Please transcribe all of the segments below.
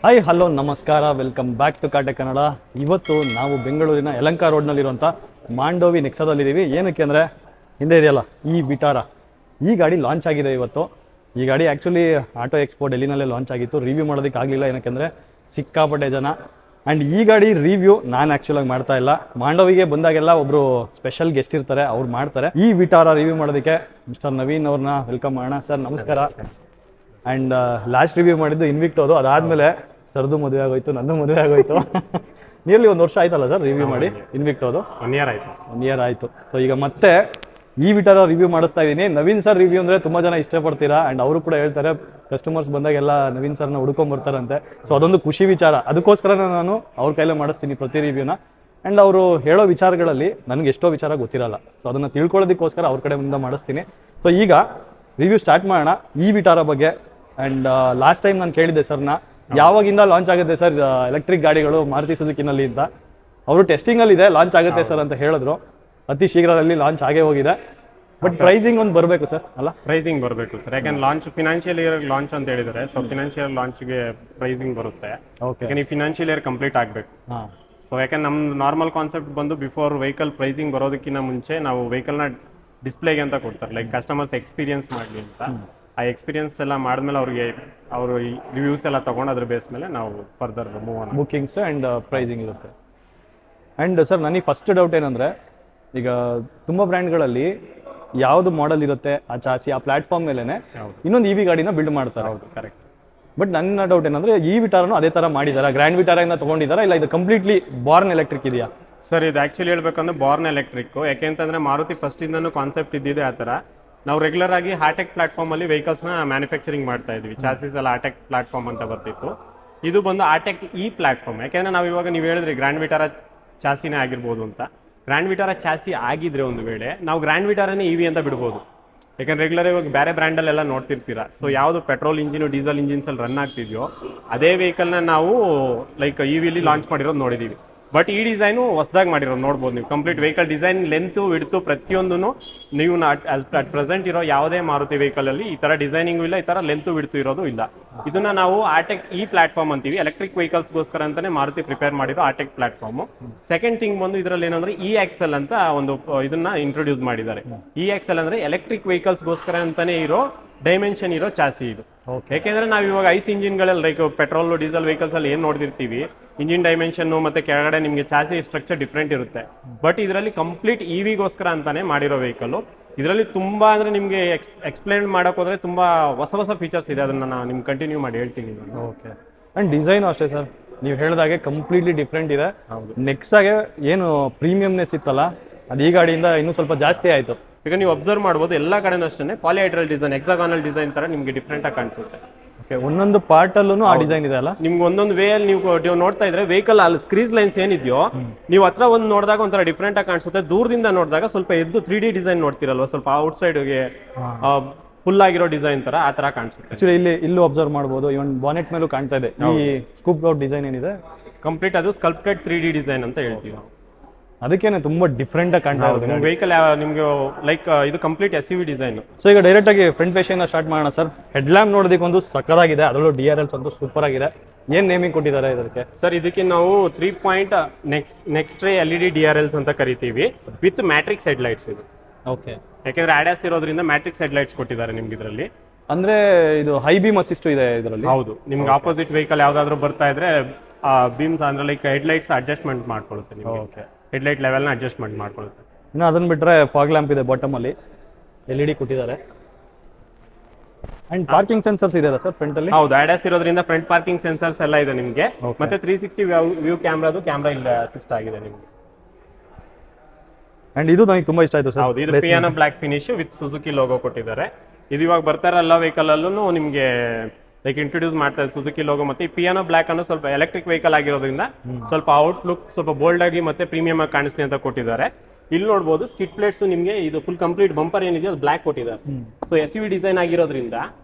Hi hello ನಮಸ್ಕಾರ, welcome back to Kaate Kannada. ಇವತ್ತು ನಾವು ಬೆಂಗಳೂರಿನ ಯಲಹಂಕ ರೋಡ್ನಲ್ಲಿರುವಂಥ ಮಾಂಡೋವಿ ನೆಕ್ಸಾದಲ್ಲಿದ್ದೀವಿ. ಏನಕ್ಕೆ ಅಂದರೆ ಹಿಂದೆ ಇದೆಯಲ್ಲ ಈ ವಿಟಾರ, ಈ ಗಾಡಿ ಲಾಂಚ್ ಆಗಿದೆ ಇವತ್ತು. ಈ ಗಾಡಿ ಆ್ಯಕ್ಚುಲಿ ಆಟೋ ಎಕ್ಸ್ಪೋ ಡೆಲ್ಲಿನಲ್ಲೇ ಲಾಂಚ್ ಆಗಿತ್ತು. ರಿವ್ಯೂ ಮಾಡೋದಕ್ಕೆ ಆಗಲಿಲ್ಲ, ಏನಕ್ಕೆಂದರೆ ಸಿಕ್ಕಾಪಟ್ಟೆ ಜನ. ಆ್ಯಂಡ್ ಈ ಗಾಡಿ ರಿವ್ಯೂ ನಾನು ಆ್ಯಕ್ಚುಲಾಗಿ ಮಾಡ್ತಾ ಇಲ್ಲ. ಮಾಂಡೋವಿಗೆ ಬಂದಾಗೆಲ್ಲ ಒಬ್ಬರು ಸ್ಪೆಷಲ್ ಗೆಸ್ಟ್ ಇರ್ತಾರೆ, ಅವ್ರು ಮಾಡ್ತಾರೆ. ಈ ವಿಟಾರ ರಿವ್ಯೂ ಮಾಡೋದಕ್ಕೆ ಮಿಸ್ಟರ್ ನವೀನ್ ಅವ್ರನ್ನ ವೆಲ್ಕಮ್ ಮಾಡೋಣ. ಸರ್ ನಮಸ್ಕಾರ. ಆ್ಯಂಡ್ ಲಾಸ್ಟ್ ರಿವ್ಯೂ ಮಾಡಿದ್ದು ಇನ್ವಿಕ್ಟೋದು, ಅದಾದಮೇಲೆ ಸರ್ದು ಮದುವೆ ಆಗೋಯ್ತು, ನಂದು ಮದುವೆ ಆಗೋಯ್ತು. ನಿಯರ್ಲಿ 1 ವರ್ಷ ಆಯ್ತಲ್ಲ ಸರ್ ರಿವ್ಯೂ ಮಾಡಿ ಇನ್ವಿಕ್ಟೋದು? 1 ಇಯರ್ ಆಯಿತು. 1 ಇಯರ್ ಆಯಿತು. ಸೊ ಈಗ ಮತ್ತೆ ಈ ವಿಟಾರ ರಿವ್ಯೂ ಮಾಡಿಸ್ತಾ ಇದ್ದೀನಿ. ನವೀನ್ ಸರ್ ರಿವ್ಯೂ ಅಂದರೆ ತುಂಬ ಜನ ಇಷ್ಟಪಡ್ತೀರಾ. ಆ್ಯಂಡ್ ಅವರು ಕೂಡ ಹೇಳ್ತಾರೆ ಕಸ್ಟಮರ್ಸ್ ಬಂದಾಗೆಲ್ಲ ನವೀನ್ ಸರ್ನ ಹುಡ್ಕೊಂಬರ್ತಾರಂತೆ. ಸೊ ಅದೊಂದು ಖುಷಿ ವಿಚಾರ. ಅದಕ್ಕೋಸ್ಕರ ನಾನು ಅವ್ರ ಕೈಲೇ ಮಾಡಿಸ್ತೀನಿ ಪ್ರತಿ ರಿವ್ಯೂನ. ಆ್ಯಂಡ್ ಅವರು ಹೇಳೋ ವಿಚಾರಗಳಲ್ಲಿ ನನಗೆ ಎಷ್ಟೋ ವಿಚಾರ ಗೊತ್ತಿರಲ್ಲ. ಸೊ ಅದನ್ನು ತಿಳ್ಕೊಳ್ಳೋದಕ್ಕೋಸ್ಕರ ಅವ್ರ ಕಡೆಯಿಂದ ಮಾಡಿಸ್ತೀನಿ. ಸೊ ಈಗ ರಿವ್ಯೂ ಸ್ಟಾರ್ಟ್ ಮಾಡೋಣ ಈ ವಿಟಾರ ಬಗ್ಗೆ. ಆ್ಯಂಡ್ ಲಾಸ್ಟ್ ಟೈಮ್ ನಾನು ಕೇಳಿದ್ದೆ ಸರ್ನ, ಯಾವಾಗಿಂದ ಲಾಂಚ್ ಆಗುತ್ತೆ ಸರ್ ಎಲೆಕ್ಟ್ರಿಕ್ ಗಾಡಿಗಳು ಮಾರುತಿ ಸುಜುಕಿನಲ್ಲಿ ಅಂತ. ಅವರು ಟೆಸ್ಟಿಂಗಲ್ಲಿದೆ, ಲಾಂಚ್ ಆಗುತ್ತೆ ಸರ್ ಅಂತ ಹೇಳಿದ್ರು. ಅತಿ ಶೀಘ್ರದಲ್ಲಿ ಲಾಂಚ್ ಆಗೇ ಹೋಗಿದೆ. ಬಟ್ ಪ್ರೈಸಿಂಗ್ ಒಂದು ಬರಬೇಕು ಸರ್, ಅಲ್ಲ? ಪ್ರೈಸಿಂಗ್ ಬರಬೇಕು ಸರ್, ಯಾಕಂದ್ರೆ ಲಾಂಚ್ ಫಿನಾನ್ಷಿಯಲ್ ಇಯರ್ ಲಾಂಚ್ ಅಂತ ಹೇಳಿದರೆ, ಸೊ ಫಿನಾನ್ಷಿಯಲ್ ಲಾಂಚ್ಗೆ ಪ್ರೈಸಿಂಗ್ ಬರುತ್ತೆ. ಓಕೆ, ಯಾಕಂದ್ರೆ ಈ ಫಿನಾನ್ಷಿಯಲ್ ಇಯರ್ ಕಂಪ್ಲೀಟ್ ಆಗಬೇಕು. ಹಾಂ. ಸೊ ಯಾಕಂದ್ರೆ ನಮ್ಮ ನಾರ್ಮಲ್ ಕಾನ್ಸೆಪ್ಟ್ ಬಂದು ಬಿಫೋರ್ ವೆಹಿಕಲ್ ಪ್ರೈಸಿಂಗ್ ಬರೋದಕ್ಕಿಂತ ಮುಂಚೆ ನಾವು ವೆಹಿಕಲ್ನ ಡಿಸ್ಪ್ಲೇಗೆ ಅಂತ ಕೊಡ್ತಾರೆ, ಲೈಕ್ ಕಸ್ಟಮರ್ಸ್ ಎಕ್ಸ್ಪೀರಿಯನ್ಸ್ ಮಾಡಲಿ ಅಂತ. ಆ ಎಕ್ಸ್ಪೀರಿಯನ್ಸ್ ಎಲ್ಲ ಮಾಡಿದ್ಮೇಲೆ ಅವ್ರಿಗೆ ಅವರು ಈ ರಿವ್ಯೂಸ್ ಎಲ್ಲ ತೊಗೊಂಡು ಅದ್ರ ಬೇಸ್ ಮೇಲೆ ನಾವು further move on bookings and pricing ಇರುತ್ತೆ. ಆ್ಯಂಡ್ ಸರ್ ನನಗೆ ಫಸ್ಟ್ ಡೌಟ್ ಏನಂದರೆ, ಈಗ ತುಂಬ ಬ್ರ್ಯಾಂಡ್ಗಳಲ್ಲಿ ಯಾವುದು ಮಾಡೆಲ್ ಇರುತ್ತೆ ಆ ಚಾಸಿ, ಆ ಪ್ಲಾಟ್ಫಾರ್ಮ್ ಮೇಲೇ ಇನ್ನೊಂದು ಇವಿ ಗಾಡಿನ ಬಿಲ್ಡ್ ಮಾಡ್ತಾರೆ. ಹೌದು, ಕರೆಕ್ಟ್. ಬಟ್ ನನ್ನ ಡೌಟ್ ಏನಂದರೆ, ಈ ವಿಟಾರನು ಅದೇ ಥರ ಮಾಡಿದ್ದಾರೆ? ಗ್ರ್ಯಾಂಡ್ ವಿಟಾರಿಂದ ತೊಗೊಂಡಿದ್ದಾರಾ, ಇಲ್ಲ ಇದು ಕಂಪ್ಲೀಟ್ಲಿ ಬಾರ್ನ್ ಎಲೆಕ್ಟ್ರಿಕ್ ಇದೆಯಾ? ಸರ್ ಇದು ಆ್ಯಕ್ಚುಲಿ ಹೇಳ್ಬೇಕಂದ್ರೆ ಬಾರ್ನ್ ಎಲೆಕ್ಟ್ರಿಕ್. ಯಾಕೆಂತಂದರೆ ಮಾರುತಿ ಫಸ್ಟಿಂದನೂ ಕಾನ್ಸೆಪ್ಟ್ ಇದ್ದಿದೆ ಆ ಥರ. ನಾವು ರೆಗ್ಯುಲರ್ ಆಗಿ ಹಾಟೆಕ್ ಪ್ಲಾಟ್ಫಾರ್ಮಲ್ಲಿ ವೆಹಿಕಲ್ಸ್ನ ಮ್ಯಾನುಫ್ಯಾಕ್ಚರಿಂಗ್ ಮಾಡ್ತಾ ಇದ್ವಿ. ಚಾಸಿಸ್ ಎಲ್ಲ ಹಾಟೆಕ್ ಪ್ಲಾಟ್ಫಾರ್ಮ್ ಅಂತ ಬರ್ತಿತ್ತು. ಇದು ಬಂದು ಹಾಟೆಕ್ ಈ ಪ್ಲಾಟ್ಫಾರ್ಮ್. ಯಾಕೆಂದರೆ ನಾವು ಇವಾಗ ನೀವು ಹೇಳಿದ್ರಿ ಗ್ರ್ಯಾಂಡ್ ವಿಟಾರ ಚಾಸಿನೇ ಆಗಿರ್ಬೋದು ಅಂತ. ಗ್ರ್ಯಾಂಡ್ ವಿಟಾರ ಚಾಸಿ ಆಗಿದ್ರೆ ಒಂದು ವೇಳೆ ನಾವು ಗ್ರ್ಯಾಂಡ್ ವಿಟಾರನೇ ಇವಿ ಅಂತ ಬಿಡ್ಬೋದು. ಯಾಕಂದ್ರೆ ರೆಗ್ಯುಲರ್ ಇವಾಗ ಬೇರೆ ಬ್ರ್ಯಾಂಡಲ್ಲೆಲ್ಲ ನೋಡ್ತಿರ್ತೀರಾ. ಸೊ ಯಾವುದು ಪೆಟ್ರೋಲ್ ಇಂಜಿನು ಡೀಸೆಲ್ ಇಂಜಿನ್ಸಲ್ಲಿ ರನ್ ಆಗ್ತಿದೆಯೋ ಅದೇ ವೆಹಿಕಲ್ನ ನಾವು ಲೈಕ್ ಇವಿಲಿ ಲಾಂಚ್ ಮಾಡಿರೋದು ನೋಡಿದ್ದೀವಿ. ಬಟ್ ಈ ಡಿಸೈನು ಹೊಸದಾಗಿ ಮಾಡಿರೋದು ನೋಡ್ಬೋದು ನೀವು. Complete vehicle design, length, width ಪ್ರತಿಯೊಂದೂ ನೀವು ಅಟ್ ಪ್ರೆಸೆಂಟ್ ಇರೋ ಯಾವುದೇ ಮಾರುತಿ ವೆಹಿಕಲಲ್ಲಿ ಈ ಥರ ಡಿಸೈನಿಂಗು ಇಲ್ಲ, ಈ ಥರ ಲೆಂತು ವಿಡ್ತು ಇರೋದು ಇಲ್ಲ. ಇದನ್ನ ನಾವು ಆಟೆಕ್ ಈ ಪ್ಲಾಟ್ಫಾರ್ಮ್ ಅಂತೀವಿ. ಎಲೆಕ್ಟ್ರಿಕ್ ವೆಹಿಕಲ್ಸ್ಗೋಸ್ಕರ ಅಂತಾನೆ ಮಾರುತಿ ಪ್ರಿಪೇರ್ ಮಾಡಿರೋ ಆಟೆಕ್ ಪ್ಲಾಟ್ಫಾರ್ಮು. ಸೆಕೆಂಡ್ ಥಿಂಗ್ ಬಂದು ಇದರಲ್ಲಿ ಏನಂದ್ರೆ ಇಎಕ್ಸ್ಎಲ್ ಅಂತ ಒಂದು ಇದನ್ನ ಇಂಟ್ರೊಡ್ಯೂಸ್ ಮಾಡಿದ್ದಾರೆ. ಇಎಕ್ಸ್ಎಲ್ ಅಂದ್ರೆ ಎಲೆಕ್ಟ್ರಿಕ್ ವೆಹಿಕಲ್ಸ್ಗೋಸ್ಕರ ಅಂತಾನೆ ಇರೋ ಡೈಮೆನ್ಷನ್ ಇರೋ ಚಾಸಿ ಇದು. ಯಾಕೆಂದ್ರೆ ನಾವು ಇವಾಗ ಐಸ್ ಇಂಜಿನ್ಗಳಲ್ಲಿ ಲೈಕ್ ಪೆಟ್ರೋಲ್ ಡೀಸೆಲ್ ವೆಹಿಕಲ್ಸ್ ಅಲ್ಲಿ ಏನು ನೋಡ್ತಿರ್ತೀವಿ, ಇಂಜಿನ್ ಡೈಮೆನ್ಷನ್ ಮತ್ತೆ ಕೆಳಗಡೆ ನಿಮಗೆ ಚಾಸಿ ಸ್ಟ್ರಕ್ಚರ್ ಡಿಫ್ರೆಂಟ್ ಇರುತ್ತೆ. ಬಟ್ ಇದರಲ್ಲಿ ಕಂಪ್ಲೀಟ್ ಇವಿಗೋಸ್ಕರ ಅಂತಾನೆ ಮಾಡಿರೋ ವೆಹಿಕಲ್. ಇದರಲ್ಲಿ ತುಂಬಾ ಅಂದ್ರೆ ನಿಮಗೆ ಎಕ್ಸ್ಪ್ಲೇನ್ ಮಾಡಕ್ ಹೋದ್ರೆ ತುಂಬಾ ಹೊಸ ಹೊಸ ಫೀಚರ್ಸ್ ಇದೆ. ಅದನ್ನ ನಾನು ನಿಮ್ಗೆ ಕಂಟಿನ್ಯೂ ಮಾಡಿ ಹೇಳ್ತೀನಿ. ಓಕೆ. ಅಂಡ್ ಡಿಸೈನ್ ಅಷ್ಟೇ ಸರ್, ನೀವು ಹೇಳಿದಾಗೆ ಕಂಪ್ಲೀಟ್ಲಿ ಡಿಫ್ರೆಂಟ್ ಇದೆ. ನೆಕ್ಸಾಗೆ ಏನು ಪ್ರೀಮಿಯಂನೆಸ್ ಇತ್ತಲ್ಲ, ಅದು ಈ ಗಾಡಿಯಿಂದ ಇನ್ನೂ ಸ್ವಲ್ಪ ಜಾಸ್ತಿ ಆಯಿತು. ಈಗ ನೀವು ಅಬ್ಸರ್ವ್ ಮಾಡ್ಬೋದು ಎಲ್ಲ ಕಡೆನೂ ಅಷ್ಟೇ ಪಾಲಿಹೈಡ್ರಲ್ ಡಿಸೈನ್, ಹೆಕ್ಸಾಗಾನಲ್ ಡಿಸೈನ್ ತರ ನಿಮಗೆ ಡಿಫ್ರೆಂಟ್ ಆಗಿ ಕಾಣಿಸುತ್ತೆ. ಓಕೆ, ಒಂದೊಂದು ಪಾರ್ಟ್ ಅಲ್ಲೂ ಆ ಡಿಸೈನ್ ಇದೆ ಅಲ್ಲ? ನಿಮ್ಗೆ ಒಂದೊಂದು ವೇ ಅಲ್ಲಿ ನೀವು ನೋಡ್ತಾ ಇದ್ರೆ ವೆಹಿಕಲ್ ಅಲ್ಲಿ ಸ್ಕ್ರೀಸ್ ಲೈನ್ಸ್ ಏನಿದೆಯೋ ನೀವು ಹತ್ರ ಒಂದು ನೋಡಿದಾಗ ಒಂಥರ ಡಿಫ್ರೆಂಟ್ ಆಗಿ ಕಾಣಿಸುತ್ತೆ. ದೂರದಿಂದ ನೋಡಿದಾಗ ಸ್ವಲ್ಪ ಎದ್ದು 3D ಡಿಸೈನ್ ನೋಡ್ತಿರಲ್ವ, ಸ್ವಲ್ಪ ಔಟ್ ಸೈಡ್ಗೆ ಫುಲ್ ಆಗಿರೋ ಡಿಸೈನ್ ತರ ಆ ತರ ಕಾಣಿಸುತ್ತೆ. ಆಕ್ಚುಲಿ ಇಲ್ಲೂ ಅಬ್ಸರ್ವ್ ಮಾಡ್ಬೋದು, ಇವನ್ ಬಾನೆಟ್ ಮೇಲೂ ಕಾಣ್ತಾ ಇದೆ ಈ ಸ್ಕೂಪ್ ಔಟ್ ಡಿಸೈನ್ ಏನಿದೆ. ಕಂಪ್ಲೀಟ್ ಅದು ಸ್ಕಲ್ಪ್ಟೆಡ್ 3D ಡಿಸೈನ್ ಅಂತ ಹೇಳ್ತೀವಿ ನಾವು. ಅದಕ್ಕೇನೆ ತುಂಬಾ ಡಿಫ್ರೆಂಟ್ ಆಗಿ ಕಾಣ್ತಾ ಇರೋದು ವೆಹಿಕಲ್. ನಿಮ್ಗೆ ಲೈಕ್ ಇದು ಕಂಪ್ಲೀಟ್ SUV ಡಿಸೈನ್. ಸೊ ಈಗ ಡೈರೆಕ್ಟ್ ಆಗಿ ಫ್ರಂಟ್ ಫೇಸಿಂದ ಸ್ಟಾರ್ಟ್ ಮಾಡೋಣ ಸರ್. ಹೆಡ್ ಲ್ಯಾಂಪ್ ನೋಡೋದಕ್ಕೆ ಒಂದು ಸಕ್ಕದಾಗಿದೆ, ಅದರಲ್ಲೂ DRLs ಅಂತೂ ಸೂಪರ್ ಆಗಿದೆ. ಏನ್ ನೇಮಿಂಗ್ ಕೊಟ್ಟಿದ್ದಾರೆ ಇದಕ್ಕೆ ಸರ್? ಇದಕ್ಕೆ ನಾವು 3 ಪಾಯಿಂಟ್ ನೆಕ್ಸ್ಟ್ ರೇ LED DRLs ಅಂತ ಕರಿತೀವಿ, ವಿತ್ ಮ್ಯಾಟ್ರಿಕ್ಸ್ ಹೆಡ್ಲೈಟ್ಸ್ ಇದು. ಓಕೆ. ಯಾಕೆಂದ್ರೆ ADAS ಇರೋದ್ರಿಂದ ಮ್ಯಾಟ್ರಿಕ್ಸ್ ಹೆಡ್ಲೈಟ್ಸ್ ಕೊಟ್ಟಿದ್ದಾರೆ ನಿಮ್ಗೆ ಇದರಲ್ಲಿ. ಅಂದ್ರೆ ಇದು ಹೈ ಬೀಮ್ ಅಸಿಸ್ಟ್ ಇದೆ ಇದರಲ್ಲಿ? ಹೌದು. ನಿಮ್ಗೆ ಆಪೋಸಿಟ್ ವೆಹಿಕಲ್ ಯಾವ್ದಾದ್ರು ಬರ್ತಾ ಇದ್ರೆ ಬೀಮ್ಸ್ ಅಂದ್ರೆ ಲೈಕ್ ಹೆಡ್ಲೈಟ್ಸ್ ಅಡ್ಜಸ್ಟ್ಮೆಂಟ್ ಮಾಡ್ಕೊಳ್ಳುತ್ತೆ ನಿಮಗೆ. ಓಕೆ. ಹೆಡ್ಲೈಟ್ ಲೆವೆಲ್ನ ಅಡ್ಜಸ್ಟ್ಮೆಂಟ್ ಮಾಡ್ಕೊಳ್ಳುತ್ತೆ. ಇನ್ನು ಅದನ್ನ ಬಿಟ್ಟರೆ ಫಾಗ್ ಲ್ಯಾಂಪ್ ಇದೆ ಬಾಟಮ್ ಅಲ್ಲಿ, LED ಕೊಟ್ಟಿದ್ದಾರೆ. ಅಂಡ್ ಪಾರ್ಕಿಂಗ್ ಸೆನ್ಸರ್ಸ್ ಇದೆ ಸರ್ ಫ್ರಂಟ್ ಅಲ್ಲಿ? ಹೌದು, ADAS ಇರೋದ್ರಿಂದ ಫ್ರಂಟ್ ಪಾರ್ಕಿಂಗ್ ಸೆನ್ಸರ್ಸ್ ಎಲ್ಲ ಇದೆ ನಿಮಗೆ. ಮತ್ತೆ 360 ವ್ಯೂ ಕ್ಯಾಮ್ರಾದು ಕ್ಯಾಮ್ರಾ ಇಲ್ಲ ಅಸಿಸ್ಟ್ ಆಗಿದೆ ನಿಮಗೆ. ಅಂಡ್ ಇದು ನನಗೆ ತುಂಬಾ ಇಷ್ಟ ಆಯ್ತು ಸರ್. ಹೌದು, ಇದು piano black finish with Suzuki logo ಕೊಟ್ಟಿದ್ದಾರೆ. ಇದು ಇವಾಗ ಬರ್ತಾ ಇರೋ ಎಲ್ಲ ವೆಹಿಕಲ್ ಅಲ್ಲೂ ನಿಮಗೆ ಲೈಕ್ ಇಂಟ್ರೊಡ್ಯೂಸ್ ಮಾಡ್ತಾರೆ ಸುಜುಕಿ ಲೋಗೋ. ಮತ್ತೆ ಈ ಪಿಯಾನೋ ಬ್ಲಾಕ್ ಅನ್ನು ಸ್ವಲ್ಪ ಎಲೆಕ್ಟ್ರಿಕ್ ವೆಹಿಕಲ್ ಆಗಿರೋದ್ರಿಂದ ಸ್ವಲ್ಪ ಔಟ್ಲುಕ್ ಸ್ವಲ್ಪ ಬೋಲ್ಡ್ ಆಗಿ ಮತ್ತೆ ಪ್ರೀಮಿಯಂ ಆಗಿ ಕಾಣಿಸ್ಲಿ ಅಂತ ಕೊಟ್ಟಿದ್ದಾರೆ. ಇಲ್ಲಿ ನೋಡಬಹುದು ಸ್ಕಿಟ್ ಪ್ಲೇಟ್ಸ್ ನಿಮಗೆ ಇದು ಫುಲ್ ಕಂಪ್ಲೀಟ್ ಬಂಪರ್ ಏನಿದೆ ಅದು ಬ್ಲಾಕ್ ಕೊಟ್ಟಿದ್ದಾರೆ. ಸೊ SUV ಡಿಸೈನ್ ಆಗಿರೋದ್ರಿಂದ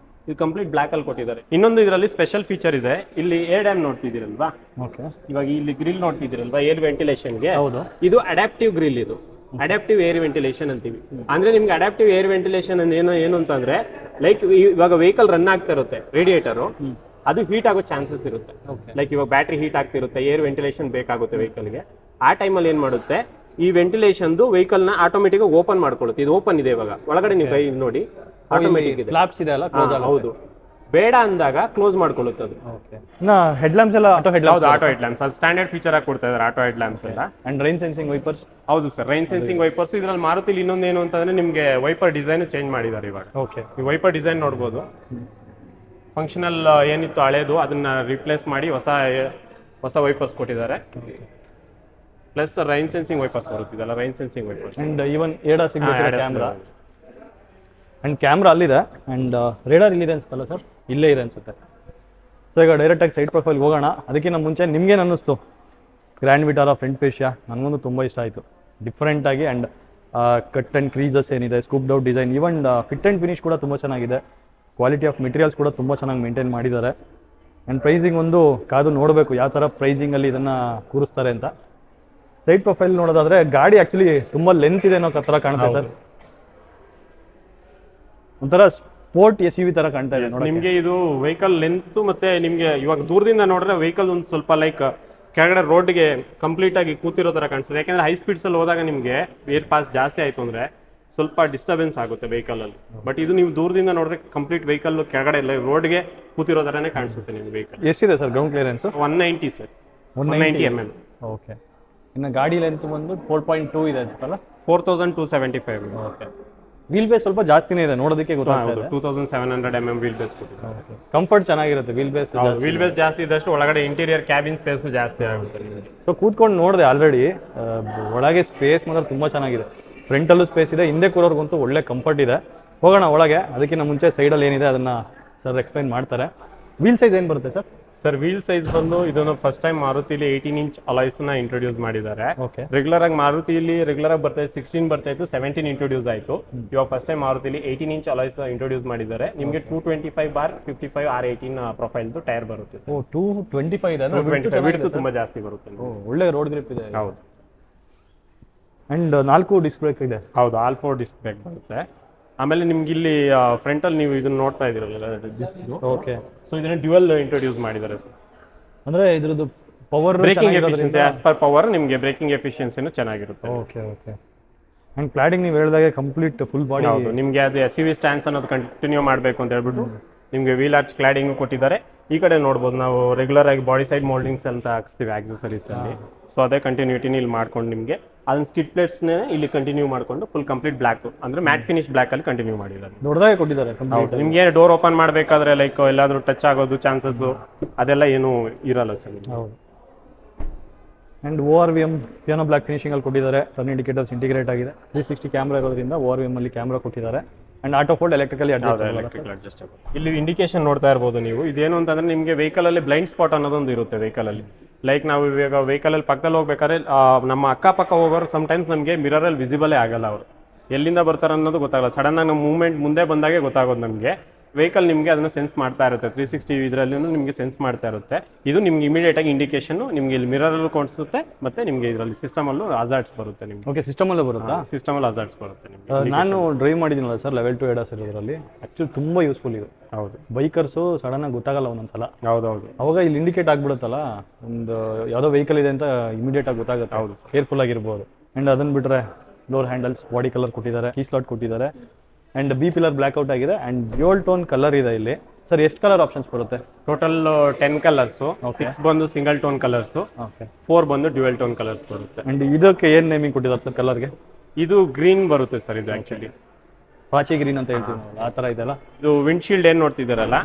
ಇದು ಕಂಪ್ಲೀಟ್ ಬ್ಲಾಕ್ ಅಲ್ಲಿ ಕೊಟ್ಟಿದ್ದಾರೆ. ಇನ್ನೊಂದು ಇದರಲ್ಲಿ ಸ್ಪೆಷಲ್ ಫೀಚರ್ ಇದೆ. ಇಲ್ಲಿ ಏರ್ ಡ್ಯಾಮ್ ನೋಡ್ತಿದ್ದೀರಲ್ವಾ? ಇವಾಗ ಇಲ್ಲಿ ಗ್ರಿಲ್ ನೋಡ್ತಿದ್ದೀರಲ್ವಾ ಏರ್ ವೆಂಟಿಲೇಷನ್ಗೆ? ಇದು ಅಡಾಪ್ಟಿವ್ ಗ್ರಿಲ್. ಇದು ಅಡಾಪ್ಟಿವ್ ಏರ್ ವೆಂಟಿಲೇಷನ್ ಅಂತೀವಿ. ಅಂದ್ರೆ ನಿಮ್ಗೆ ಅಡಾಪ್ಟಿವ್ ಏರ್ ವೆಂಟಿಲೇಷನ್ ಏನು ಅಂತಂದ್ರೆ ಲೈಕ್ ಇವಾಗ ವೆಹಿಕಲ್ ರನ್ ಆಗ್ತಾ ಇರುತ್ತೆ ರೇಡಿಯೇಟರ್, ಅದು ಹೀಟ್ ಆಗೋ ಚಾನ್ಸಸ್ ಇರುತ್ತೆ. ಲೈಕ್ ಇವಾಗ ಬ್ಯಾಟ್ರಿ ಹೀಟ್ ಆಗ್ತಿರುತ್ತೆ, ಏರ್ ವೆಂಟಿಲೇಷನ್ ಬೇಕಾಗುತ್ತೆ ವೆಹಿಕಲ್ಗೆ. ಆ ಟೈಮಲ್ಲಿ ಏನು ಮಾಡುತ್ತೆ, ಈ ವೆಂಟಿಲೇಷನ್ದು ವೆಹಿಕಲ್ನ ಆಟೋಮೆಟಿಕ್ ಓಪನ್ ಮಾಡ್ಕೊಳ್ಳುತ್ತೆ. ಇದು ಓಪನ್ ಇದೆ ಇವಾಗ, ಒಳಗಡೆ ನೀವು ಕೈ ನೋಡಿ ಆಟೋಮೆಟಿಕ್ ಇದೆ, ಫ್ಲಾಪ್ಸ್ ಇದೆ ಅಲ್ಲ, ಕ್ಲೋಸ್ ಆಗುತ್ತೆ. ಹೌದು, ಬೇಡ ಅಂದಾಗ ಕ್ಲೋಸ್ ಮಾಡ್ಕೊಳ್ಳುತ್ತೆ ಅದು. ಇನ್ನು ಹೆಡ್ ಲ್ಯಾಂಪ್ಸ್ ಎಲ್ಲ ಆಟೋ ಹೆಡ್ ಹೌದು, ಆಟೋ ಹೆಡ್ ಲ್ಯಾಂಪ್ಸ್ ಅದು ಸ್ಟ್ಯಾಂಡರ್ಡ್ ಫೀಚರ್ ಆಗಿ ಕೊಡ್ತಾ ಇದ್ದಾರೆ, ಆಟೋ ಹೆಡ್ ಲ್ಯಾಂಪ್ಸ್ ಎಲ್ಲ. And rain sensing wipers. ಹೌದು ಸರ್, ರೈನ್ ಸೆನ್ಸಿಂಗ್ ವೈಪರ್ಸ್. ಇದ್ರಲ್ಲಿ ಮಾರುತಿಲಿ ಇನ್ನೊಂದೇನು ಅಂತಂದ್ರೆ ನಿಮಗೆ ವೈಪರ್ ಡಿಸೈನ್ ಚೇಂಜ್ ಮಾಡಿದ್ದಾರೆ ಇವಾಗ. ಓಕೆ, ಈ ವೈಪರ್ ಡಿಸೈನ್ ನೋಡ್ಬೋದು. ಫಂಕ್ಷನಲ್ ಏನಿತ್ತು ಹಳೇದು ಅದನ್ನ ರಿಪ್ಲೇಸ್ ಮಾಡಿ ಹೊಸ ವೈಪರ್ಸ್ ಕೊಟ್ಟಿದ್ದಾರೆ. ಪ್ಲಸ್ ರೈನ್ ಸೆನ್ಸಿಂಗ್ ವೈಪರ್ಸ್ ಬರುತ್ತಿದಲ್ಲ, rain sensing wipers. And even ADAS signature camera. And camera ಅಲ್ಲಿದೆ, ಅಂಡ್ ರೇಡಾರ್ ಇಲ್ಲಿದೆ ಅನ್ಸುತ್ತಲ್ಲ ಸರ್? ಇಲ್ಲೇ ಇದೆ ಅನ್ಸುತ್ತೆ. ಸೊ ಈಗ ಡೈರೆಕ್ಟಾಗಿ ಸೈಡ್ ಪ್ರೊಫೈಲ್ಗೆ ಹೋಗೋಣ. ಅದಕ್ಕಿಂತ ಮುಂಚೆ ನಿಮ್ಗೇನು ಅನ್ನಿಸ್ತು ಗ್ರ್ಯಾಂಡ್ ವಿಟಾರಾ ಫ್ರಂಟ್ ಫೇಶಿಯಾ? ನನಗೊಂದು ತುಂಬ ಇಷ್ಟ ಆಯಿತು, ಡಿಫ್ರೆಂಟಾಗಿ. ಆ್ಯಂಡ್ ಕಟ್ ಆ್ಯಂಡ್ ಕ್ರೀಸಸ್ ಏನಿದೆ, scooped out design, even fit and finish ಕೂಡ ತುಂಬ ಚೆನ್ನಾಗಿದೆ. ಕ್ವಾಲಿಟಿ ಆಫ್ ಮೆಟೀರಿಯಲ್ಸ್ ಕೂಡ ತುಂಬ ಚೆನ್ನಾಗಿ ಮೇಂಟೈನ್ ಮಾಡಿದ್ದಾರೆ. ಆ್ಯಂಡ್ ಪ್ರೈಸಿಂಗ್ ಒಂದು ಕಾದು ನೋಡಬೇಕು ಯಾವ ಥರ ಪ್ರೈಸಿಂಗಲ್ಲಿ ಇದನ್ನು ಕೂರಿಸ್ತಾರೆ ಅಂತ. ಸೈಡ್ ಪ್ರೊಫೈಲ್ ನೋಡೋದಾದರೆ ಗಾಡಿ ಆ್ಯಕ್ಚುಲಿ ತುಂಬ ಲೆಂತ್ ಇದೆ ಅನ್ನೋ ಥರ ಕಾಣುತ್ತೆ ಸರ್. ಒಂಥರ ಸ್ಪೋರ್ಟ್ ಎಸ್ ಯು ವಿ ಥರ ಕಾಣ್ತಾ ಇದೆ ನಿಮಗೆ. ಇದು ವೆಹಿಕಲ್ ಲೆಂತ್ ಮತ್ತೆ ನಿಮಗೆ ಇವಾಗ ದೂರದಿಂದ ನೋಡಿದ್ರೆ ವೆಹಿಕಲ್ ಒಂದು ಸ್ವಲ್ಪ ಲೈಕ್ ಕೆಳಗಡೆ ರೋಡ್ಗೆ ಕಂಪ್ಲೀಟ್ ಆಗಿ ಕೂತಿರೋ ಥರ ಕಾಣಿಸ್ತದೆ. ಯಾಕೆಂದ್ರೆ ಹೈ ಸ್ಪೀಡ್ಸಲ್ಲಿ ಹೋದಾಗ ನಿಮಗೆ ಏರ್ ಪಾಸ್ ಜಾಸ್ತಿ ಆಯಿತು ಅಂದರೆ ಸ್ವಲ್ಪ ಡಿಸ್ಟರ್ಬೆನ್ಸ್ ಆಗುತ್ತೆ ವೆಹಿಕಲಲ್ಲಿ. ಬಟ್ ಇದು ನೀವು ದೂರದಿಂದ ನೋಡಿದ್ರೆ ಕಂಪ್ಲೀಟ್ ವೆಹಿಕಲ್ ಕೆಳಗಡೆ ರೋಡ್ಗೆ ಕೂತಿರೋ ಥರನೇ ಕಾಣಿಸುತ್ತೆ ನಿಮ್ಗೆ ವೆಹಿಕಲ್. ಎಷ್ಟಿದೆ sir ground clearance? 190 sir, 190 mm. Okay. ಇನ್ನು ಗಾಡಿ ಲೆಂತ್ ಬಂದು 4.2 ಇದೆ ಅನ್ಸುತ್ತಲ್ಲ? 4275. ಓಕೆ. ವೀಲ್ ಬೇಸ್ ಸ್ವಲ್ಪ ಜಾಸ್ತಿನೇ ಇದೆ, ನೋಡೋದಕ್ಕೆ ಗೊತ್ತಾಗ್ತದೆ. 2700 mm ವೀಲ್ ಬೇಸ್ ಕೊಟ್ಟಿದ್ದಾರೆ. ಕಂಫರ್ಟ್ ಚೆನ್ನಾಗಿರುತ್ತೆ. ವೀಲ್ ಬೇಸ್ ಜಾಸ್ತಿ ಇದ್ದಷ್ಟು ಒಳಗಡೆ ಇಂಟೀರಿಯರ್ ಕ್ಯಾಬಿನ್ ಸ್ಪೇಸ್ ಜಾಸ್ತಿ ಆಗುತ್ತೆ ನಿಮಗೆ. ಸೊ ಕೂತ್ಕೊಂಡು ನೋಡಿದೆ ಆಲ್ರೆಡಿ, ಒಳಗೆ ಸ್ಪೇಸ್ ಮಾತ್ರ ತುಂಬ ಚೆನ್ನಾಗಿದೆ. ಫ್ರಂಟಲ್ಲೂ ಸ್ಪೇಸ್ ಇದೆ, ಹಿಂದೆ ಕೂರೋರ್ಗಂತೂ ಒಳ್ಳೆ ಕಂಫರ್ಟ್ ಇದೆ. ಹೋಗೋಣ ಒಳಗೆ. ಅದಕ್ಕಿಂತ ಮುಂಚೆ ಸೈಡಲ್ಲಿ ಏನಿದೆ ಅದನ್ನು ಸರ್ ಎಕ್ಸ್ಪ್ಲೈನ್ ಮಾಡ್ತಾರೆ. ವೀಲ್ ಸೈಜ್ ಏನು ಬರುತ್ತೆ ಸರ್? ಸರ್ ವೀಲ್ ಸೈಜ್ ಬಂದು ಇದನ್ನು ಫಸ್ಟ್ ಟೈಮ್ ಮಾರುತಿಲಿ 18 ಇಂಚ್ ಅಲಾಯ್ಸ್ನ ಇಂಟ್ರೊಡ್ಯೂಸ್ ಮಾಡಿದ್ದಾರೆ. ಓಕೆ. ರೆಗ್ಯುಲರ್ ಆಗಿ ಮಾರುತಿಲಿ ರೆಗ್ಯುಲರ್ ಆಗಿ ಬರ್ತಾ 16 ಬರ್ತಾ ಇತ್ತು, 17 ಇಂಟ್ರೊಡ್ಯೂಸ್ ಆಯಿತು. ಇವಾಗ ಫಸ್ಟ್ ಟೈಮ್ ಮಾರುತಿಲಿ 18 ಇಂಚ್ ಅಲಾಯ್ಸ್ ಇಂಟ್ರೊಡ್ಯೂಸ್ ಮಾಡಿದ್ದಾರೆ. ನಿಮಗೆ 225/55 R18 ಪ್ರೊಫೈಲ್ದು ಟೈರ್ ಬರುತ್ತೆ. ಓ, 225 ಇದೆ ಅಂದ್ರೆ ವಿಡ್ತ್ ತುಂಬಾ ಜಾಸ್ತಿ ಬರುತ್ತೆ. ಒಳ್ಳೆ ರೋಡ್ ಗ್ರಿಪ್ ಇದೆ. ಹೌದು. ಅಂಡ್ 4 ಡಿಸ್ಕ್ ಬ್ರೇಕ್ ಇದೆ. ಹೌದು, ಆಲ್ 4 ಡಿಸ್ಕ್ ಬ್ರೇಕ್ ಬರುತ್ತೆ. ಆಮೇಲೆ ನಿಮ್ಗೆ ಇಲ್ಲಿ ಫ್ರಂಟಲ್ಲಿ ನೀವು ಇದನ್ನ ನೋಡ್ತಾ ಇದ್ದೀರಲ್ಲ ಡಿಸ್ಕ್. ಓಕೆ. ಸೊ ಇದನ್ನ ಡ್ಯುಯಲ್ ಇಂಟ್ರೊಡ್ಯೂಸ್ ಮಾಡಿದ್ದಾರೆ ಸರ್. ಅಂದ್ರೆ ಇದ್ರದ್ದು power breaking efficiency as per power ನಿಮಗೆ ಬ್ರೇಕಿಂಗ್ ಎಫಿಷಿಯನ್ಸಿನೂ ಚೆನ್ನಾಗಿರುತ್ತೆ. Okay okay. ಅಂಡ್ ಕ್ಲಾಡಿಂಗ್ ನೀವು ಹೇಳಿದಾಗೆ ಕಂಪ್ಲೀಟ್ ಫುಲ್ ಬಾಡಿ. ಹೌದು, ನಿಮಗೆ ಅದು SUV ಸ್ಟ್ಯಾನ್ಸ್ ಅನ್ನೋದು ಕಂಟಿನ್ಯೂ ಮಾಡಬೇಕು ಅಂತ ಹೇಳ್ಬಿಟ್ಟು ನಿಮಗೆ ವೀಲ್ ಆರ್ಚ್ ಕ್ಲಾಡಿಂಗ್ ಕೊಟ್ಟಿದ್ದಾರೆ. ಈ ಕಡೆ ನೋಡ್ಬೋದು, ನಾವು ರೆಗ್ಯುಲರ್ ಆಗಿ ಬಾಡಿ ಸೈಡ್ ಮೋಲ್ಡಿಂಗ್ಸ್ ಅಂತ ಹಾಕ್ಸ್ತೀವಿ ಆಕ್ಸೆಸರೀಸ್ ಅಲ್ಲಿ. ಸೊ ಅದೇ ಕಂಟಿನ್ಯೂಟಿನಿ ಇಲ್ಲಿ ಮಾಡ್ಕೊಂಡು ನಿಮಗೆ ಅದನ್ನ ಸ್ಕಿಡ್ ಪ್ಲೇಟ್ಸ್ನೇ ಇಲ್ಲಿ ಕಂಟಿನ್ಯೂ ಮಾಡ್ಕೊಂಡು ಫುಲ್ ಕಂಪ್ಲೀಟ್ ಬ್ಲ್ಯಾಕ್ ಅಂದ್ರೆ ಮ್ಯಾಟ್ ಫಿನಿಶ್ ಬ್ಲ್ಯಾಕ್ ಅಲ್ಲಿ ಕಂಟಿನ್ಯೂ ಮಾಡಿದ್ದಾರೆ. ದೊಡ್ಡದಾಗಿ ಕೊಟ್ಟಿದ್ದಾರೆ. ನಿಮ್ಗೆ ಡೋರ್ ಓಪನ್ ಮಾಡಬೇಕಾದ್ರೆ ಲೈಕ್ ಎಲ್ಲಾದ್ರೂ ಟಚ್ ಆಗೋದು ಚಾನ್ಸಸ್ ಅದೆಲ್ಲ ಏನು ಇರಲ್ಲ ಸರ್. ಹೌದು. And ORVM piano black finishing ಅಲ್ಲಿ ಕೊಟ್ಟಿದ್ದಾರೆ. ಟರ್ನ್ ಇಂಡಿಕೇಟರ್ಸ್ ಇಂಟಿಗ್ರೇಟ್ ಆಗಿದೆ. 360 ಕ್ಯಾಮ್ರಾ ಇರೋದ್ರಿಂದ ORVM ಅಲ್ಲಿ ಕ್ಯಾಮ್ರಾ ಕೊಟ್ಟಿದ್ದಾರೆ. And auto fold electrically adjustable. ಇಲ್ಲಿ ಇಂಡಿಕೇಶನ್ ನೋಡ್ತಾ ಇರ್ಬೋದು ನೀವು. ಇದೇನು ಅಂತಂದ್ರೆ ನಿಮಗೆ ವೆಹಿಕಲ್ ಅಲ್ಲಿ ಬ್ಲೈಂಡ್ ಸ್ಪಾಟ್ ಅನ್ನೋದೊಂದು ಇರುತ್ತೆ ವೆಹಿಕಲ್ ಅಲ್ಲಿ. ಲೈಕ್ ನಾವು ಇವಾಗ ವೆಹಿಕಲ್ ಅಲ್ಲಿ ಪಕ್ಕದಲ್ಲಿ ಹೋಗ್ಬೇಕಾದ್ರೆ ನಮ್ಮ ಅಕ್ಕಪಕ್ಕ ಹೋಗೋರು ಸಮ್ಟೈಮ್ಸ್ ನಮಗೆ ಮಿರರ್ ಅಲ್ಲಿ ವಿಸಿಬಲೇ ಆಗಲ್ಲ, ಅವರು ಎಲ್ಲಿಂದ ಬರ್ತಾರೆ ಅನ್ನೋದು ಗೊತ್ತಾಗಲ್ಲ. ಸಡನ್ ಆಗಿ ನಮ್ಮ ಮೂವ್ಮೆಂಟ್ ಮುಂದೆ ಬಂದಾಗೆ ಗೊತ್ತಾಗೋದು ನಮಗೆ. ವೆಹಿಕಲ್ ನಿಮಗೆ ಅದನ್ನ ಸೆನ್ಸ್ ಮಾಡ್ತಾ ಇರುತ್ತೆ, 360 ಇದರಲ್ಲಿ ನಿಮಗೆ ಸೆನ್ಸ್ ಮಾಡ್ತಾ ಇರುತ್ತೆ. ಇದು ನಿಮ್ಗೆ ಇಮಿಡಿಯೇಟ್ ಆಗಿ ಇಂಡಿಕೇಶನ್ ನಿಮ್ಗೆ ಇಲ್ಲಿ ಮಿರರ್ ಅಲ್ಲೂ ಕಾಣಿಸುತ್ತೆ, ಮತ್ತೆ ನಿಮ್ಗೆ ಇದರಲ್ಲಿ ಸಿಸ್ಟಮ್ ಅಲ್ಲೂ ಅಜಾರ್ಟ್ಸ್ ಬರುತ್ತೆ ನಿಮ್ಗೆ. ಓಕೆ, ಸಿಸ್ಟಮ್ ಅಲ್ಲೂ ಬರುತ್ತಾ? ಸಿಸ್ಟಮ್ ಅಲ್ಲಿ ಅಜಾರ್ಟ್ಸ್ ಬರುತ್ತೆ ನಿಮ್ಗೆ. ನಾನು ಡ್ರೈವ್ ಮಾಡಿದ್ದೀನಲ್ಲ ಸರ್, ಲೆವೆಲ್ 2 ADAS ಇರೋದ್ರಲ್ಲಿ ಆಕ್ಚುಲಿ ತುಂಬಾ ಯೂಸ್ಫುಲ್ ಇದು. ಹೌದು, ಬೈಕರ್ಸು ಸಡನ್ ಆಗಿ ಗೊತ್ತಾಗಲ್ಲ ಒಂದೊಂದ್ಸಲ. ಹೌದೌದು, ಅವಾಗ ಇಲ್ಲಿ ಇಂಡಿಕೇಟ್ ಆಗ್ಬಿಡುತ್ತಲ್ಲ, ಒಂದು ಯಾವುದೋ ವೆಹಿಕಲ್ ಇದೆ ಅಂತ ಇಮಿಡಿಯೇಟ್ ಆಗಿ ಗೊತ್ತಾಗುತ್ತೆ. ಹೌದು, ಕೇರ್ಫುಲ್ ಆಗಿರ್ಬೋದು. ಅಂಡ್ ಅದನ್ನ ಬಿಟ್ರೆ ಡೋರ್ ಹ್ಯಾಂಡಲ್ಸ್ ಬಾಡಿ ಕಲರ್ ಕೊಟ್ಟಿದ್ದಾರೆ, ಕೀ ಸ್ಲಾಟ್ ಕೊಟ್ಟಿದ್ದಾರೆ. ಅಂಡ್ B ಪಿಲ್ಲರ್ ಬ್ಲ್ಯಾಕ್ಔಟ್ ಆಗಿದೆ. ಅಂಡ್ ಡ್ಯೂಯಲ್ ಟೋನ್ ಕಲರ್ ಇದೆ ಇಲ್ಲಿ. ಸರ್ ಎಷ್ಟು ಕಲರ್ ಆಪ್ಷನ್ಸ್ ಬರುತ್ತೆ? ಟೋಟಲ್ 10 ಕಲರ್ಸ್, 6 ಬಂದು ಸಿಂಗಲ್ ಟೋನ್ ಕಲರ್ಸ್, 4 ಬಂದು ಡ್ಯುಯಲ್ ಟೋನ್ ಕಲರ್ಸ್ ಬರುತ್ತೆ. ಅಂಡ್ ಇದಕ್ಕೆ ಏನ್ ನೇಮಿಂಗ್ ಕೊಟ್ಟಿದ್ದಾರೆ ಸರ್ ಕಲರ್ಗೆ? ಇದು ಗ್ರೀನ್ ಬರುತ್ತೆ ಸರ್. ಇದು ಆಕ್ಚುಲಿ ಪಾಚಿ ಗ್ರೀನ್ ಅಂತ ಹೇಳ್ತೀವಿ, ಆ ತರ ಇದೆಲ್ಲ. ಇದು ವಿಂಡ್ಶೀಲ್ಡ್ ಏನ್ ನೋಡ್ತಿದ್ದೀರಲ್ಲ,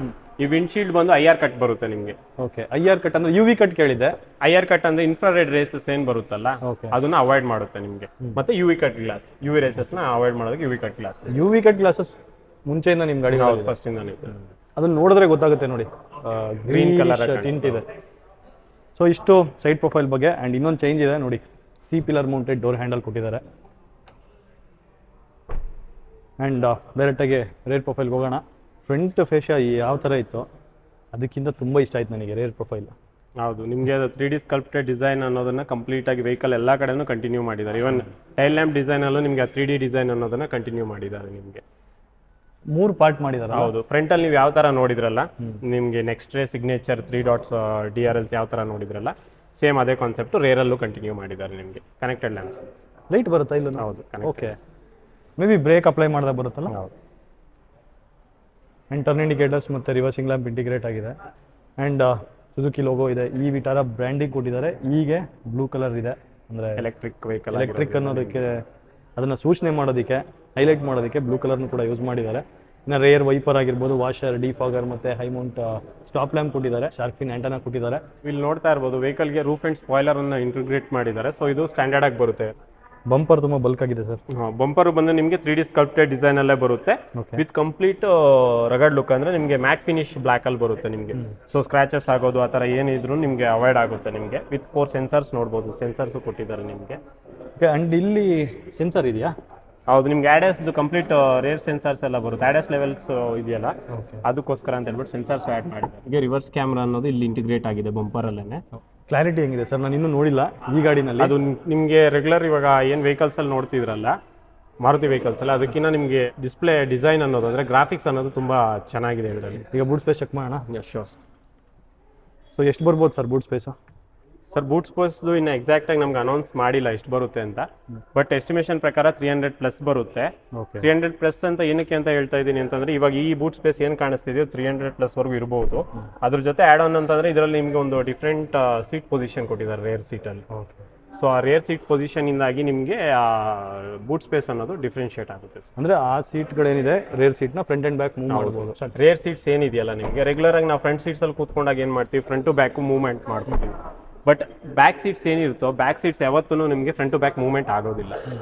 ಈ ವಿಂಡ್ಶೀಲ್ಡ್ ಬಂದು IR ಕಟ್ ಬರುತ್ತೆ ನಿಮ್ಗೆ. ಓಕೆ, IR ಕಟ್ ಅಂದ್ರೆ UV ಕಟ್ ಕೇಳಿದೆ. IR ಕಟ್ ಅಂದ್ರೆ ಇನ್ಫ್ರಾರೆಡ್ ರೇಸಸ್ ಏನ್ ಬರುತ್ತಲ್ಲ ಅದನ್ನ ಅವಾಯ್ಡ್ ಮಾಡುತ್ತೆ ನಿಮ್ಗೆ. ಮತ್ತೆ UV cut glass, UV rays ನ ಅವಾಯ್ಡ್ ಮಾಡೋದಕ್ಕೆ UV cut glass. UV cut glasses ಮುಂಚೆಯಿಂದ ನಿಮ್ ಗಾಡಿ ಫಸ್ಟ್ ಇಂದ ಅದನ್ನ ನೋಡಿದ್ರೆ ಗೊತ್ತಾಗುತ್ತೆ ನೋಡಿ, ಗ್ರೀನ್ ಕಲರ್ ಟಿಂಟ್ ಇದೆ. ಸೊ ಇಷ್ಟು ಸೈಡ್ ಪ್ರೊಫೈಲ್ ಬಗ್ಗೆ. ಅಂಡ್ ಇನ್ನೊಂದು ಚೇಂಜ್ ಇದೆ ನೋಡಿ, C pillar mounted door handle ಕೊಟ್ಟಿದ್ದಾರೆ. ಆ್ಯಂಡ್ ಡೈರೆಕ್ಟಾಗಿ ರೇರ್ ಪ್ರೊಫೈಲ್ಗೆ ಹೋಗೋಣ. ಫ್ರಂಟ್ ಫೇಶಿಯಾ ಯಾವ ಥರ ಇತ್ತು ಅದಕ್ಕಿಂತ ತುಂಬ ಇಷ್ಟ ಆಯ್ತು ನನಗೆ ರೇರ್ ಪ್ರೊಫೈಲ್. ಹೌದು, ನಿಮಗೆ ಅದು 3D ಸ್ಕಲ್ಪ್ಟೆಡ್ ಡಿಸೈನ್ ಅನ್ನೋದನ್ನ ಕಂಪ್ಲೀಟ್ ಆಗಿ ವೆಹಿಕಲ್ ಎಲ್ಲ ಕಡೆನೂ ಕಂಟಿನ್ಯೂ ಮಾಡಿದ್ದಾರೆ. ಇವನ್ ಟೈಲ್ ಲ್ಯಾಂಪ್ ಡಿಸೈನ್ ಅಲ್ಲೂ ನಿಮಗೆ 3D ಡಿಸೈನ್ ಅನ್ನೋದನ್ನ ಕಂಟಿನ್ಯೂ ಮಾಡಿದ್ದಾರೆ ನಿಮಗೆ. 3 ಪಾರ್ಟ್ ಮಾಡಿದಾರ. ಹೌದು, ಫ್ರಂಟ್ ಅಲ್ಲಿ ನೀವು ಯಾವ ತರ ನೋಡಿದ್ರಲ್ಲ ನಿಮ್ಗೆ ನೆಕ್ಸ್ಟ್ ರೇ ಸಿಗ್ನೇಚರ್ 3 ಡಾಟ್ಸ್ DRLs ಯಾವ ತರ ನೋಡಿದ್ರಲ್ಲ ಸೇಮ್ ಅದೇ ಕಾನ್ಸೆಪ್ಟ್ ರೇರ್ ಅಲ್ಲೂ ಕಂಟಿನ್ಯೂ ಮಾಡಿದ್ದಾರೆ. ನಿಮಗೆ ಕನೆಕ್ಟೆಡ್ ಲ್ಯಾಂಪ್ಸ್ ಲೈಟ್ ಬರುತ್ತಾ ಇಲ್ಲ? ಹೌದು, okay. May be break apply ಮಾಡಿದಾಗ ಬರುತ್ತಲ್ಲ. ಹೌದು. ಆ್ಯಂಡ್ ಟರ್ನ್ ಇಂಡಿಕೇಟರ್ಸ್ ಮತ್ತು ರಿವರ್ಸಿಂಗ್ ಲ್ಯಾಂಪ್ ಇಂಟಿಗ್ರೇಟ್ ಆಗಿದೆ. ಆ್ಯಂಡ್ ಸುಜುಕಿ ಲೋಗೋ ಇದೆ. ಈ ವಿಟಾರ ಬ್ರ್ಯಾಂಡಿಂಗ್ ಕೊಟ್ಟಿದ್ದಾರೆ. ಹೀಗೆ ಬ್ಲೂ ಕಲರ್ ಇದೆ, ಅಂದರೆ ಎಲೆಕ್ಟ್ರಿಕ್ ವೆಹಿಕಲ್ ಎಲೆಕ್ಟ್ರಿಕ್ ಅನ್ನೋದಕ್ಕೆ ಅದನ್ನು ಸೂಚನೆ ಮಾಡೋದಕ್ಕೆ ಹೈಲೈಟ್ ಮಾಡೋದಕ್ಕೆ ಬ್ಲೂ ಕಲರ್ನು ಕೂಡ ಯೂಸ್ ಮಾಡಿದ್ದಾರೆ. ಇನ್ನು ರೇರ್ ವೈಪರ್ ಆಗಿರ್ಬೋದು, ವಾಷರ್, ಡಿಫಾಗರ್ ಮತ್ತು ಹೈ ಮೌಂಟ್ ಸ್ಟಾಪ್ ಲ್ಯಾಂಪ್ ಕೊಟ್ಟಿದ್ದಾರೆ. ಶಾರ್ಫಿನ್ ಆ್ಯಂಟನ ಕೊಟ್ಟಿದ್ದಾರೆ. ಇಲ್ಲಿ ನೋಡ್ತಾ ಇರ್ಬೋದು ವೆಹಿಕಲ್ಗೆ ರೂಫ್ ಆ್ಯಂಡ್ ಸ್ಪಾಯ್ಲರ್ ಅನ್ನು ಇಂಟಿಗ್ರೇಟ್ ಮಾಡಿದ್ದಾರೆ. ಸೊ ಇದು ಸ್ಟ್ಯಾಂಡರ್ಡ್ ಆಗಿ ಬರುತ್ತೆ. ಬಂಪರ್ ತುಂಬ ಬಲ್ಕ್ ಆಗಿದೆ ಸರ್. ಬಂಪರ್ ಬಂದು ನಿಮಗೆ 3D ಸ್ಕಲ್ಪ್ಟೆಡ್ ಡಿಸೈನ್ ಅಲ್ಲೇ ಬರುತ್ತೆ ವಿತ್ ಕಂಪ್ಲೀಟ್ ರಗಡ್ ಲುಕ್. ಅಂದ್ರೆ ನಿಮಗೆ ಮ್ಯಾಟ್ ಫಿನಿಶ್ ಬ್ಲಾಕ್ ಅಲ್ಲಿ ಬರುತ್ತೆ ನಿಮಗೆ. ಸೊ ಸ್ಕ್ರಾಚಸ್ ಆಗೋದು ಆ ಥರ ಏನಿದ್ರು ನಿಮಗೆ ಅವಾಯ್ಡ್ ಆಗುತ್ತೆ. ನಿಮಗೆ ವಿತ್ 4 ಸೆನ್ಸರ್ಸ್ ನೋಡ್ಬೋದು. ಸೆನ್ಸರ್ಸ್ ಕೊಟ್ಟಿದ್ದಾರೆ ನಿಮಗೆ. ಓಕೆ. ಆ್ಯಂಡ್ ಇಲ್ಲಿ ಸೆನ್ಸರ್ ಇದೆಯಾ? ಹೌದು, ನಿಮ್ಗೆ ADAS ಕಂಪ್ಲೀಟ್ ರೇರ್ ಸೆನ್ಸರ್ಸ್ ಎಲ್ಲ ಬರುತ್ತೆ. ADAS ಲೆವೆಲ್ಸ್ ಇದೆಯಲ್ಲ ಅದಕ್ಕೋಸ್ಕರ ಅಂತ ಹೇಳ್ಬಿಟ್ಟು ಸೆನ್ಸರ್ಸ್ ಆ್ಯಡ್ ಮಾಡಿದ್ದಾರೆ. ಈಗ ರಿವರ್ಸ್ ಕ್ಯಾಮ್ರಾ ಅನ್ನೋದು ಇಲ್ಲಿ ಇಂಟಿಗ್ರೇಟ್ ಆಗಿದೆ ಬಂಪರ್ ಅಲ್ಲೇ. ಕ್ಲಾರಿಟಿ ಹೆಂಗಿದೆ ಸರ್? ನಾನು ಇನ್ನೂ ನೋಡಿಲ್ಲ ಈ ಗಾಡಿನಲ್ಲಿ. ಅದು ನಿಮಗೆ ರೆಗ್ಯುಲರ್ ಇವಾಗ ಏನು ವೆಹಿಕಲ್ಸ್ ಅಲ್ಲಿ ನೋಡ್ತಿದ್ರಲ್ಲ ಮಾರುತಿ ವೆಹಿಕಲ್ಸ್ ಅಲ್ಲ, ಅದಕ್ಕಿಂತ ನಿಮಗೆ ಡಿಸ್ಪ್ಲೇ ಡಿಸೈನ್ ಅನ್ನೋದು ಅಂದ್ರೆ ಗ್ರಾಫಿಕ್ಸ್ ಅನ್ನೋದು ತುಂಬಾ ಚೆನ್ನಾಗಿದೆ ಇದರಲ್ಲಿ. ಈಗ ಬೂಟ್ ಸ್ಪೇಸ್ ಚೆಕ್ ಮಾಡೋಣ. ಶೋರ್ಸ್. ಸೊ ಎಷ್ಟು ಬರ್ಬೋದು sir boot space? Sir boot ಸ್ಪೇಸ್ದು ಇನ್ನು ಎಕ್ಸಾಕ್ಟ್ ಆಗಿ ನಮ್ಗೆ ಅನೌನ್ಸ್ ಮಾಡಿಲ್ಲ ಎಷ್ಟು ಬರುತ್ತೆ ಅಂತ. ಬಟ್ ಎಸ್ಟಿಮೇಷನ್ ಪ್ರಕಾರ 300+ ಬರುತ್ತೆ. 300+ ಅಂತ ಏನಕ್ಕೆ ಅಂತ ಹೇಳ್ತಾ ಇದ್ದೀನಿ ಅಂತಂದ್ರೆ ಇವಾಗ ಈ ಬೂಟ್ ಸ್ಪೇಸ್ ಏನು ಕಾಣಿಸ್ತಿದೆಯೋ 300+ ವರೆಗೂ ಇರಬಹುದು. ಅದ್ರ ಜೊತೆ ಆ್ಯಡ್ ಆನ್ ಅಂತಂದ್ರೆ ಇದರಲ್ಲಿ ನಿಮಗೆ ಒಂದು ಡಿಫ್ರೆಂಟ್ ಸೀಟ್ ಪೊಸಿಷನ್ ಕೊಟ್ಟಿದ್ದಾರೆ ರೇರ್ ಸೀಟಲ್ಲಿ. ಸೊ ಆ ರೇರ್ ಸೀಟ್ ಪೊಸಿಷನ್ ಇಂದಾಗಿ ನಿಮಗೆ ಬೂಟ್ ಸ್ಪೇಸ್ ಅನ್ನೋದು ಡಿಫ್ರೆನ್ಶಿಯೇಟ್ ಆಗುತ್ತೆ. ಅಂದ್ರೆ ಆ ಸೀಟ್ಗಳೇನಿದೆ ರೇರ್ ಸೀಟ್ನ ಫ್ರಂಟ್ ಅಂಡ್ ಬ್ಯಾಕ್ ಮೂವ್ ಮಾಡಬಹುದು. ರೇರ್ ಸೀಟ್ಸ್ ಏನಿದೆಯಲ್ಲ ನಿಮಗೆ ರೆಗ್ಯುಲರ್ ಆಗಿ ನಾವು ಫ್ರಂಟ್ ಸೀಟ್ಸ್ ಅಲ್ಲಿ ಕೂತ್ಕೊಂಡಾಗ ಏನು ಮಾಡ್ತೀವಿ, ಫ್ರಂಟ್ ಟು ಬ್ಯಾಕ್ ಮೂವ್ಮೆಂಟ್ ಮಾಡ್ಕೊತೀವಿ. ಬಟ್ ಬ್ಯಾಕ್ ಸೀಟ್ಸ್ ಏನಿರುತ್ತೋ ಬ್ಯಾಕ್ ಸೀಟ್ಸ್ ಯಾವತ್ತೂ ನಿಮಗೆ ಫ್ರಂಟ್ ಟು ಬ್ಯಾಕ್ ಮೂವ್ಮೆಂಟ್ ಆಗೋದಿಲ್ಲ.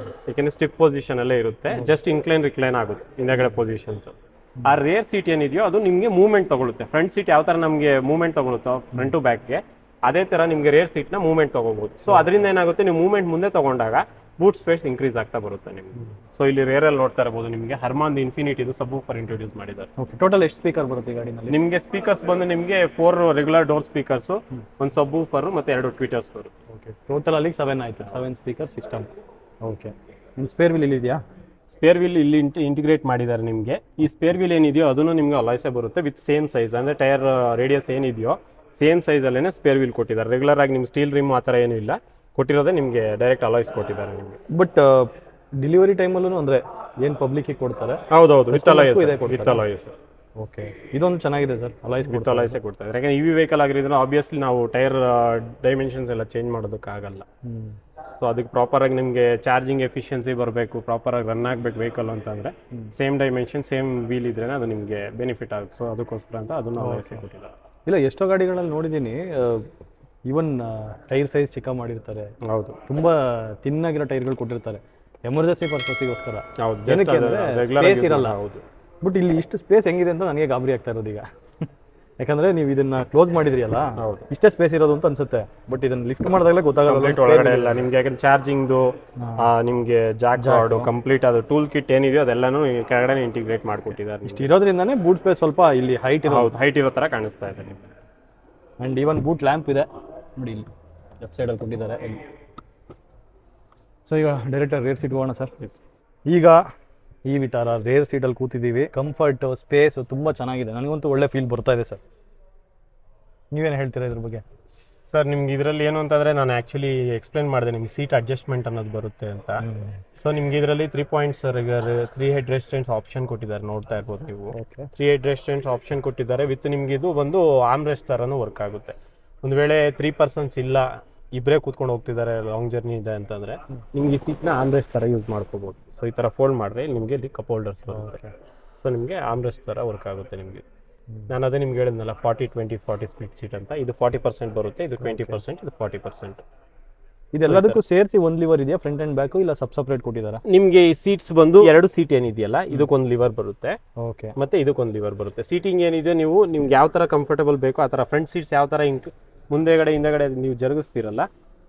ಯಾಕೆಂದ್ರೆ ಸ್ಟಿಫ್ ಪೊಸಿಷನ್ ಅಲ್ಲೇ ಇರುತ್ತೆ. ಜಸ್ಟ್ ಇನ್ಕ್ಲೈನ್ ರಿಕ್ಲೈನ್ ಆಗುತ್ತೆ ಹಿಂದೆಗಡೆ ಪೊಸಿಷನ್ಸ್. ಆ ರೇರ್ ಸೀಟ್ ಏನಿದೆಯೋ ಅದು ನಿಮಗೆ ಮೂವ್ಮೆಂಟ್ ತಗೊಳುತ್ತೆ. ಫ್ರಂಟ್ ಸೀಟ್ ಯಾವ ತರ ನಮಗೆ ಮೂವ್ಮೆಂಟ್ ತಗೊಳುತ್ತೋ ಫ್ರಂಟ್ ಟು ಬ್ಯಾಕ್ಗೆ, ಅದೇ ತರ ನಿಮಗೆ ರೇರ್ ಸೀಟ್ನ ಮೂವ್ಮೆಂಟ್ ತಗೋಬಹುದು. ಸೊ ಅದರಿಂದ ಏನಾಗುತ್ತೆ, ನೀವು ಮೂವ್ಮೆಂಟ್ ಮುಂದೆ ತಗೊಂಡಾಗ ಬೂಟ್ ಸ್ಪೇಸ್ ಇನ್ಕ್ರೀಸ್ ಆಗ್ತಾ ಬರುತ್ತೆ ನಿಮಗೆ. ಸೊ ಇಲ್ಲಿ ರೇರಲ್ಲಿ ನೋಡ್ತಾ ಇರಬಹುದು ನಿಮಗೆ ಹರ್ಮಾನ್ ಇನ್ಫಿನಿಟಿ ಇದು ಸಬ್ ವೂಫರ್ ಇಂಟ್ರೊಡ್ಯೂಸ್ ಮಾಡಿದ್ದಾರೆ. ಟೋಟಲ್ ಎಷ್ಟು ಸ್ಪೀಕರ್ ಬರುತ್ತೆ ಈ ಗಾಡಿನಲ್ಲಿ? ನಿಮಗೆ ಸ್ಪೀಕರ್ಸ್ ಬಂದು ನಿಮಗೆ 4 ರೆಗ್ಯುಲರ್ ಡೋರ್ ಸ್ಪೀಕರ್ಸ್, ಒಂದು ಸಬ್ ವೂಫರ್ ಮತ್ತೆ 2 ಟ್ವೀಟರ್ಸ್ ಬರುತ್ತೆ. ಓಕೆ, ಟೋಟಲ್ ಅಲ್ಲಿ 7 ಆಯ್ತು. 7 ಸ್ಪೀಕರ್ ಸಿಸ್ಟಮ್. ಓಕೆ. ಇನ್ನು ಸ್ಪೇರ್ ವೀಲ್ ಇಲ್ಲಿ ಇದೆಯಾ? ಸ್ಪೇರ್ ವೀಲ್ ಇಲ್ಲಿ ಇಂಟಿಗ್ರೇಟ್ ಮಾಡಿದ್ದಾರೆ ನಿಮಗೆ. ಈ ಸ್ಪೇರ್ ವೀಲ್ ಏನಿದೆಯೋ ಅದನ್ನು ನಿಮಗೆ ಅಲಾಯ್ಸೇ ಬರುತ್ತೆ ವಿತ್ ಸೇಮ್ ಸೈಜ್. ಅಂದ್ರೆ ಟೈರ್ ರೇಡಿಯಸ್ ಏನಿದೆಯೋ ಸೇಮ್ ಸೈಜ್ ಅಲ್ಲೇನೆ ಸ್ಪೇರ್ ವೀಲ್ ಕೊಟ್ಟಿದ್ದಾರೆ. ರೆಗ್ಯುಲರ್ ಆಗಿ ನಿಮ್ಗೆ ಸ್ಟೀಲ್ ರಿಮ್ ಆ ಥರ ಏನೂ ಇಲ್ಲ, ಕೊಟ್ಟಿರೋದೇ ನಿಮಗೆ ಡೈರೆಕ್ಟ್ ಅಲಾಯ್ಸ್ ಕೊಟ್ಟಿದ್ದಾರೆ ನಿಮಗೆ. ಬಟ್ ಡೆಲಿವರಿ ಟೈಮಲ್ಲೂ ಅಂದರೆ ಏನು ಪಬ್ಲಿಕ್ಕಿಗೆ ಕೊಡ್ತಾರೆ? ಹೌದೌದು, ವಿತ್ ಅಲಾಯ್ಸ್. ಓಕೆ, ಇದೊಂದು ಚೆನ್ನಾಗಿದೆ ಸರ್. ಅಲಾಯ್ಸ್ ವಿತ್ ಅಲಾಯ್ಸೇ ಕೊಡ್ತಾರೆ. ಯಾಕಂದ್ರೆ EV ವೆಹಿಕಲ್ ಆಗಿರೋದ್ರಿಂದ ಆಬ್ವಿಯಸ್ಲಿ ನಾವು ಟೈರ್ ಡೈಮೆನ್ಷನ್ಸ್ ಎಲ್ಲ ಚೇಂಜ್ ಮಾಡೋದಕ್ಕಾಗಲ್ಲ. ಸೊ ಅದಕ್ಕೆ ಪ್ರಾಪರ್ ಆಗಿ ನಿಮಗೆ ಚಾರ್ಜಿಂಗ್ ಎಫಿಷಿಯನ್ಸಿ ಬರಬೇಕು, ಪ್ರಾಪರ್ ಆಗಿ ರನ್ ಆಗಬೇಕು ವೆಹಿಕಲ್ ಅಂತಂದ್ರೆ ಸೇಮ್ ಡೈಮೆನ್ಷನ್ ಸೇಮ್ ವೀಲ್ ಇದ್ರೆ ಅದು ನಿಮಗೆ ಬೆನಿಫಿಟ್ ಆಗುತ್ತೆ. ಸೊ ಅದಕ್ಕೋಸ್ಕರ ಅಂತ ಅದನ್ನು ಅಲಾಯ್ಸೇ ಕೊಟ್ಟಿದ್ದಾರೆ. ಇಲ್ಲ, ಎಷ್ಟೋ ಗಾಡಿಗಳಲ್ಲಿ ನೋಡಿದ್ದೀನಿ ಈವನ್ ಟೈರ್ ಸೈಜ್ ಚಿಕ್ಕ ಮಾಡಿರ್ತಾರೆ. ಹೌದು, ತುಂಬಾ ತಿನ್ನಾಗಿರೋ ಟೈರ್ಗಳು ಕೊಟ್ಟಿರ್ತಾರೆ ಎಮರ್ಜೆನ್ಸಿ ಪರ್ಪಸ್ಗೋಸ್ಕರ. ಹೌದು, ಸ್ಪೇಸ್ ಇರಲ್ಲ. ಹೌದು. ಬಟ್ ಇಲ್ಲಿ ಇಷ್ಟು ಸ್ಪೇಸ್ ಹೆಂಗಿದೆ ಅಂತ ನನಗೆ ಗಾಬರಿ ಆಗ್ತಾ ಇರೋದು ಈಗ. ಯಾಕಂದ್ರೆ ನೀವು ಇದನ್ನ ಕ್ಲೋಸ್ ಮಾಡಿದ್ರಿ ಅಲ್ಲ, ಇಷ್ಟೇ ಸ್ಪೇಸ್ ಇರೋದು ಅಂತ ಅನ್ಸುತ್ತೆ. ಬಟ್ ಇದನ್ನ ಲಿಫ್ಟ್ ಮಾಡಿದಾಗಲೇ ಗೊತ್ತಾಗಲ್ಲ ಒಳಗಡೆ ಎಲ್ಲ ನಿಮ್ಗೆ. ಯಾಕಂದ್ರೆ ಚಾರ್ಜಿಂಗ್ದು ನಿಮ್ಗೆ ಜಾಕ್ ರಾಡ್ ಕಂಪ್ಲೀಟ್ ಅದು ಟೂಲ್ ಕಿಟ್ ಏನಿದೆಯೋ ಅದೆಲ್ಲಾನು ಕೆಳಗಡೆ ಇಂಟಿಗ್ರೇಟ್ ಮಾಡ್ಕೊಟ್ಟಿದ್ದಾರೆ. ಇಷ್ಟು ಇರೋದ್ರಿಂದಾನೇ ಬೂಟ್ ಸ್ಪೇಸ್ ಸ್ವಲ್ಪ ಇಲ್ಲಿ ಹೈಟ್ ಇರೋ ತರ ಕಾಣಿಸ್ತಾ ಇದೆ ನಿಮ್ಗೆ. ಅಂಡ್ ಈವನ್ ಬೂಟ್ ಲ್ಯಾಂಪ್ ಇದೆ ನೋಡಿ, ಇಲ್ಲಿ ಲೆಫ್ಟ್ ಸೈಡಲ್ಲಿ ಕೊಟ್ಟಿದ್ದಾರೆ. ಸೊ ಈಗ ಡೈರೆಕ್ಟ್ ರೇರ್ ಸೀಟ್ ಹೋಗೋಣ ಸರ್. ಈಗ ಈ ವಿಟಾರ ರೇರ್ ಸೀಟಲ್ಲಿ ಕೂತಿದ್ದೀವಿ. ಕಂಫರ್ಟ್, ಸ್ಪೇಸ್ ತುಂಬ ಚೆನ್ನಾಗಿದೆ. ನನಗಂತೂ ಒಳ್ಳೆ ಫೀಲ್ ಬರ್ತಾ ಇದೆ ಸರ್. ನೀವೇನು ಹೇಳ್ತೀರಾ ಇದ್ರ ಬಗ್ಗೆ? ಸರ್ ನಿಮ್ಗೆ ಇದರಲ್ಲಿ ಏನು ಅಂತಂದರೆ ನಾನು ಆ್ಯಕ್ಚುಲಿ ಎಕ್ಸ್ಪ್ಲೇನ್ ಮಾಡಿದೆ ನಿಮ್ಗೆ ಸೀಟ್ ಅಡ್ಜಸ್ಟ್ಮೆಂಟ್ ಅನ್ನೋದು ಬರುತ್ತೆ ಅಂತ. ಸೊ ನಿಮ್ಗೆ ಇದರಲ್ಲಿ 3 ಪಾಯಿಂಟ್ಸ್ 3 ಹೆಡ್ ರೆಸ್ಟೆಂಟ್ಸ್ ಆಪ್ಷನ್ ಕೊಟ್ಟಿದ್ದಾರೆ, ನೋಡ್ತಾ ಇರ್ಬೋದು ನೀವು. 3 ಹೆಡ್ ರೆಸ್ಟೆಂಟ್ಸ್ ಆಪ್ಷನ್ ಕೊಟ್ಟಿದ್ದಾರೆ ವಿತ್ ನಿಮ್ಗೆ ಇದು ಒಂದು ಆರ್ಮ್ ರೆಸ್ಟ್ ಥರನೂ ವರ್ಕ್ ಆಗುತ್ತೆ. ಒಂದು ವೇಳೆ 3 ಪರ್ಸನ್ಸ್ ಇಲ್ಲ, ಇಬ್ಬರೇ ಕೂತ್ಕೊಂಡು ಹೋಗ್ತಿದ್ದಾರೆ, ಲಾಂಗ್ ಜರ್ನಿ ಇದೆ ಅಂತಂದರೆ ನಿಮ್ಗೆ ಈ ಸೀಟ್ನ ಆರ್ಮ್ ರೆಸ್ಟ್ ಥರ ಯೂಸ್ ಮಾಡ್ಕೋಬೋದು. ಸೊ ಈ ಥರ ಫೋಲ್ಡ್ ಮಾಡಿದ್ರೆ ನಿಮಗೆ ಇಲ್ಲಿ ಕಪ್ ಹೋಲ್ಡರ್ಸ್ ಬರುತ್ತೆ. ಸೊ ನಿಮಗೆ ಆರ್ಮ್ ರೆಸ್ಟ್ ಥರ ವರ್ಕ್ ಆಗುತ್ತೆ ನಿಮಗೆ. ನಾನು ಅದೇ ನಿಮ್ಗೆ ಹೇಳಿದ್ನಲ್ಲ 40-20-40 ಸ್ಪ್ಲಿಟ್ ಸೀಟ್ ಅಂತ. ಇದು 40% ಬರುತ್ತೆ, ಇದು 20%, ಇದು 40%. ಇದೆಲ್ಲದಕ್ಕೂ ಸೇರಿಸಿ ಒಂದು ಲಿವರ್ ಇದೆಯಾ ಫ್ರಂಟ್ ಅಂಡ್ ಬ್ಯಾಕ್, ಇಲ್ಲ ಸಪ್ರೇಟ್ ಕೊಟ್ಟಿದ್ದಾರೆ? ನಿಮ್ಗೆ ಈ ಸೀಟ್ಸ್ ಬಂದು 2 ಸೀಟ್ ಏನಿದೆಯಲ್ಲ ಇದಕ್ಕೊಂದು ಲಿವರ್ ಬರುತ್ತೆ. ಓಕೆ. ಮತ್ತೆ ಇದಕ್ಕೊಂದು ಲಿವರ್ ಬರುತ್ತೆ. ಸೀಟಿಂಗ್ ಏನಿದೆ ನಿಮ್ಗೆ ಯಾವ ತರ ಕಂಫರ್ಟಬಲ್ ಬೇಕೋ ಆ ತರ ಫ್ರಂಟ್ ಸೀಟ್ಸ್ ಯಾವ ತರ ಮುಂದೆಗಡೆ ಹಿಂದೆಗಡೆ ನೀವು ಜರುಗಿಸ್ತಿರಲ್ಲ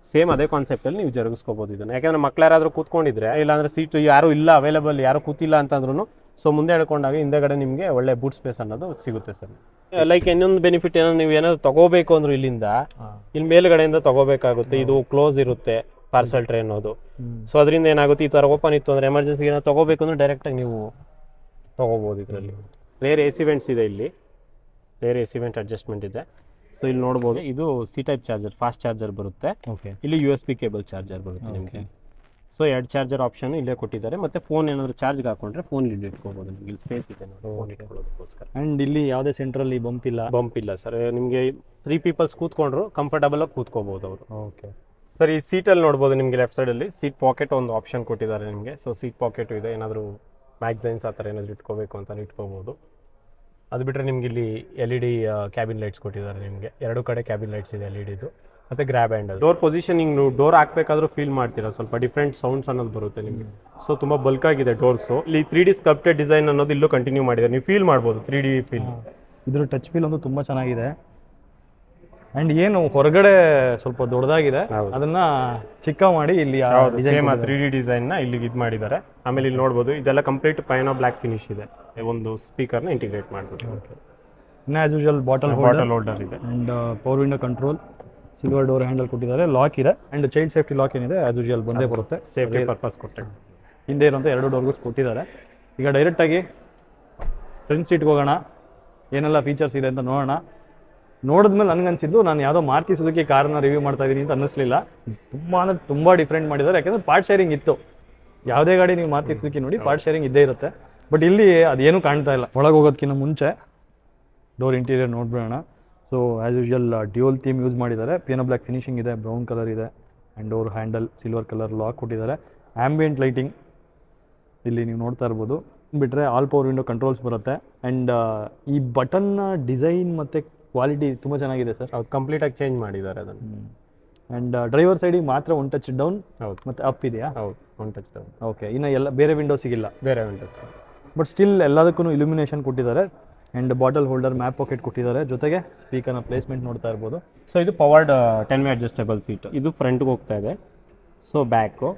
ಸೇಮ್ ಅದೇ ಕಾನ್ಸೆಪ್ಟ್ ಅಲ್ಲಿ ನೀವು ಜರುಗಿಸ್ಕೋಬಹುದು ಇದನ್ನ. ಯಾಕಂದ್ರೆ ಮಕ್ಳು ಯಾರಾದ್ರೂ ಕೂತ್ಕೊಂಡಿದ್ರೆ, ಇಲ್ಲಾಂದ್ರೆ ಸೀಟ್ ಯಾರು ಇಲ್ಲ ಅವೈಲೇಬಲ್, ಯಾರು ಕೂತಿಲ್ಲ ಅಂತಂದ್ರೂ ಸೊ ಮುಂದೆ ಹೇಳ್ಕೊಂಡಾಗ ಹಿಂದೆಗಡೆ ನಿಮಗೆ ಒಳ್ಳೆ ಬೂಟ್ ಸ್ಪೇಸ್ ಅನ್ನೋದು ಸಿಗುತ್ತೆ ಸರ್. ಲೈಕ್ ಇನ್ನೊಂದು ಬೆನಿಫಿಟ್ ಏನೋ ನೀವು ಏನಾದ್ರು ತಗೋಬೇಕು ಅಂದ್ರೆ ಇಲ್ಲಿಂದ ಇಲ್ಲಿ ಮೇಲ್ಗಡೆಯಿಂದ ತಗೋಬೇಕಾಗುತ್ತೆ. ಇದು ಕ್ಲೋಸ್ ಇರುತ್ತೆ ಪಾರ್ಸಲ್ ಟ್ರೇ ಅನ್ನೋದು. ಸೊ ಅದರಿಂದ ಏನಾಗುತ್ತೆ, ಈ ತರ ಓಪನ್ ಇತ್ತು ಅಂದ್ರೆ ಎಮರ್ಜೆನ್ಸಿ ಏನೋ ತಗೋಬೇಕು ಅಂದ್ರೆ ಡೈರೆಕ್ಟ್ ಆಗಿ ನೀವು ತೊಗೋಬೋದು. ಇದರಲ್ಲಿ ರೇರ್ AC ವೆಂಟ್ಸ್ ಇದೆ, ಇಲ್ಲಿ ರೇರ್ AC ವೆಂಟ್ ಅಡ್ಜಸ್ಟ್ಮೆಂಟ್ ಇದೆ. ಸೊ ಇಲ್ಲಿ ನೋಡ್ಬೋದು, ಇದು C type charger, fast charger ಬರುತ್ತೆ. ಓಕೆ, ಇಲ್ಲಿ USB ಕೇಬಲ್ ಚಾರ್ಜರ್ ಬರುತ್ತೆ ನಿಮಗೆ. ಸೊ 2 ಚಾರ್ಜರ್ ಆಪ್ಷನ್ ಇಲ್ಲೇ ಕೊಟ್ಟಿದ್ದಾರೆ. ಮತ್ತು ಫೋನ್ ಏನಾದರೂ ಚಾರ್ಜ್ಗೆ ಹಾಕೊಂಡ್ರೆ ಫೋನ್ ಇಲ್ಲಿ ಇಟ್ಕೋಬೋದು. ನಿಮಗೆ ಇಲ್ಲಿ ಸ್ಪೇಸ್ ಇದೆ ನೋಡಿ ಫೋನ್ ಇಟ್ಕೊಳ್ಳೋದಕ್ಕೋಸ್ಕರ. ಆ್ಯಂಡ್ ಇಲ್ಲಿ ಯಾವುದೇ ಸೆಂಟ್ರಲ್ಲಿ ಬಂಪ್ ಇಲ್ಲ ಸರ್. ನಿಮಗೆ 3 ಪೀಪಲ್ಸ್ ಕೂತ್ಕೊಂಡ್ರು ಕಂಫರ್ಟಬಲ್ ಆಗಿ ಕೂತ್ಕೋಬೋದು ಅವರು. ಓಕೆ ಸರ್, ಈ ಸೀಟಲ್ಲಿ ನೋಡ್ಬೋದು ನಿಮಗೆ ಲೆಫ್ಟ್ ಸೈಡಲ್ಲಿ ಸೀಟ್ ಪಾಕೆಟ್ ಒಂದು ಆಪ್ಷನ್ ಕೊಟ್ಟಿದ್ದಾರೆ ನಿಮಗೆ. ಸೊ ಸೀಟ್ ಪಾಕೆಟು ಇದೆ, ಏನಾದರೂ ಮ್ಯಾಗ್ಝೈನ್ಸ್ ಆ ಥರ ಏನಾದರೂ ಇಟ್ಕೋಬೇಕು ಅಂತ ಇಟ್ಕೋಬೋದು. ಅದು ಬಿಟ್ಟರೆ ನಿಮ್ಗೆ ಇಲ್ಲಿ LED ಕ್ಯಾಬಿನ್ ಲೈಟ್ಸ್ ಕೊಟ್ಟಿದ್ದಾರೆ ನಿಮಗೆ. 2 ಕಡೆ ಕ್ಯಾಬಿನ್ ಲೈಟ್ಸ್ ಇದೆ LEDದು. ಮತ್ತು grab handle. Door positioning door ಹಾಕಬೇಕಾದ್ರೂ ಫೀಲ್ ಮಾಡ್ತೀರಾ, ಸ್ವಲ್ಪ ಡಿಫ್ರೆಂಟ್ ಸೌಂಡ್ಸ್ ಅನ್ನೋದು ಬರುತ್ತೆ ನಿಮಗೆ. ಸೊ ತುಂಬ ಬಲ್ಕ್ ಆಗಿದೆ ಡೋರ್ಸು. ಇಲ್ಲಿ 3D ಸ್ಕಲ್ಪ್ಟೆಡ್ ಡಿಸೈನ್ ಅನ್ನೋದು ಇಲ್ಲೂ ಕಂಟಿನ್ಯೂ ಮಾಡಿದ್ದಾರೆ, ನೀವು ಫೀಲ್ ಮಾಡ್ಬೋದು 3D ಫೀಲ್. ಇದ್ರ ಟಚ್ ಫೀಲ್ ಒಂದು ತುಂಬ ಚೆನ್ನಾಗಿದೆ. ಆ್ಯಂಡ್ ಏನು ಹೊರಗಡೆ ಸ್ವಲ್ಪ ದೊಡ್ಡದಾಗಿದೆ, ಅದನ್ನ ಚಿಕ್ಕ ಮಾಡಿ ಇಲ್ಲಿ ಸೇಮ್ 3D ಡಿಸೈನ್ನ ಇಲ್ಲಿಗೆ ಇದು ಮಾಡಿದ್ದಾರೆ. ಆಮೇಲೆ ಇಲ್ಲಿ ನೋಡ್ಬೋದು, ಇದೆಲ್ಲ ಕಂಪ್ಲೀಟ್ ಪೈನೋ ಬ್ಲ್ಯಾಕ್ ಫಿನಿಶ್ ಇದೆ. ಒಂದು ಸ್ಪೀಕರ್ನ ಇಂಟಿಗ್ರೇಟ್ ಮಾಡ್ಬಿಟ್ಟು. ಇನ್ನು ಆಸ್ ಯೂಶುವಲ್ ಬಾಟಲ್ ಹೋಲ್ಡರ್ ಇದೆ. And power window control, silver door handle ಕೊಟ್ಟಿದ್ದಾರೆ, ಲಾಕ್ ಇದೆ. ಆ್ಯಂಡ್ ಚೈಲ್ಡ್ ಸೇಫ್ಟಿ ಲಾಕ್ ಏನಿದೆ ಆಸ್ ಯೂಶುವಲ್ ಬಂದೇ ಬರುತ್ತೆ, ಸೇಫ್ಟಿ ಪರ್ಪಸ್ ಕೊಟ್ಟೆ. ಹಿಂದೆ ಇರುವಂಥ 2 ಡೋರ್ಗೂ ಕೊಟ್ಟಿದ್ದಾರೆ. ಈಗ ಡೈರೆಕ್ಟಾಗಿ ಫ್ರಂಟ್ ಸೀಟ್ಗೆ ಹೋಗೋಣ, ಏನೆಲ್ಲ ಫೀಚರ್ಸ್ ಇದೆ ಅಂತ ನೋಡೋಣ. ನೋಡಿದ್ಮೇಲೆ ನನಗನ್ಸಿದ್ದು, ನಾನು ಯಾವುದೋ ಮಾರುತಿ ಸುಜುಕಿ ಕಾರ್ನ ರಿವ್ಯೂ ಮಾಡ್ತಾ ಇದ್ದೀನಿ ಅಂತ ಅನ್ನಿಸ್ಲಿಲ್ಲ. ತುಂಬ ಅಂದರೆ ತುಂಬ ಡಿಫ್ರೆಂಟ್ ಮಾಡಿದ್ದಾರೆ. ಯಾಕೆಂದರೆ ಪಾರ್ಟ್ ಶೇರಿಂಗ್ ಇತ್ತು. ಯಾವುದೇ ಗಾಡಿ ನೀವು ಮಾರುತಿ ಸುಜುಕಿ ನೋಡಿ ಪಾರ್ಟ್ ಶೇರಿಂಗ್ ಇದ್ದೇ ಇರುತ್ತೆ. ಬಟ್ ಇಲ್ಲಿ ಅದೇನೂ ಕಾಣ್ತಾ ಇಲ್ಲ. ಒಳಗೆ ಹೋಗೋದಕ್ಕಿಂತ ಮುಂಚೆ ಡೋರ್ ಇಂಟೀರಿಯರ್ ನೋಡ್ಬಿಡೋಣ. So as usual dual theme use ಮಾಡಿದ್ದಾರೆ. ಪಿಯಾನೋ ಬ್ಲ್ಯಾಕ್ ಫಿನಿಶಿಂಗ್ ಇದೆ, ಬ್ರೌನ್ ಕಲರ್ ಇದೆ. And door handle silver colour lock ಕೊಟ್ಟಿದ್ದಾರೆ. ಆ್ಯಂಬಿಯಂಟ್ ಲೈಟಿಂಗ್ ಇಲ್ಲಿ ನೀವು ನೋಡ್ತಾ ಇರ್ಬೋದು. ಬಿಟ್ಟರೆ ಆಲ್ ಪವರ್ ವಿಂಡೋ ಕಂಟ್ರೋಲ್ಸ್ ಬರುತ್ತೆ. ಆ್ಯಂಡ್ ಈ ಬಟನ್ನ ಡಿಸೈನ್ ಮತ್ತು ಕ್ವಾಲಿಟಿ ತುಂಬ ಚೆನ್ನಾಗಿದೆ ಸರ್. ಅವ್ರು ಕಂಪ್ಲೀಟಾಗಿ ಚೇಂಜ್ ಮಾಡಿದ್ದಾರೆ ಅದನ್ನು. ಆ್ಯಂಡ್ ಡ್ರೈವರ್ ಸೈಡಿಗೆ ಮಾತ್ರ 1 ಟಚ್ ಡೌನ್, ಹೌದು, ಮತ್ತು ಅಪ್ ಇದೆಯಾ? ಹೌದು, 1 ಟಚ್ ಡೌನ್. ಓಕೆ, ಇನ್ನು ಎಲ್ಲ ಬೇರೆ ವಿಂಡೋಸಿಗಿಲ್ಲ, ಬೇರೆ ವಿಂಡೋಸ್. ಬಟ್ ಸ್ಟಿಲ್ ಎಲ್ಲದಕ್ಕೂ ಇಲ್ಯುಮಿನೇಷನ್ ಕೊಟ್ಟಿದ್ದಾರೆ. And bottle holder, map pocket ಕೊಟ್ಟಿದ್ದಾರೆ. ಜೊತೆಗೆ ಸ್ಪೀಕರ್ನ ಪ್ಲೇಸ್ಮೆಂಟ್ ನೋಡ್ತಾ ಇರ್ಬೋದು. ಸೊ ಇದು ಪವರ್ಡ್ 10 ವೇ ಅಡ್ಜಸ್ಟೇಬಲ್ ಸೀಟ್. ಇದು ಫ್ರಂಟ್ಗೆ ಹೋಗ್ತಾ ಇದೆ. So back.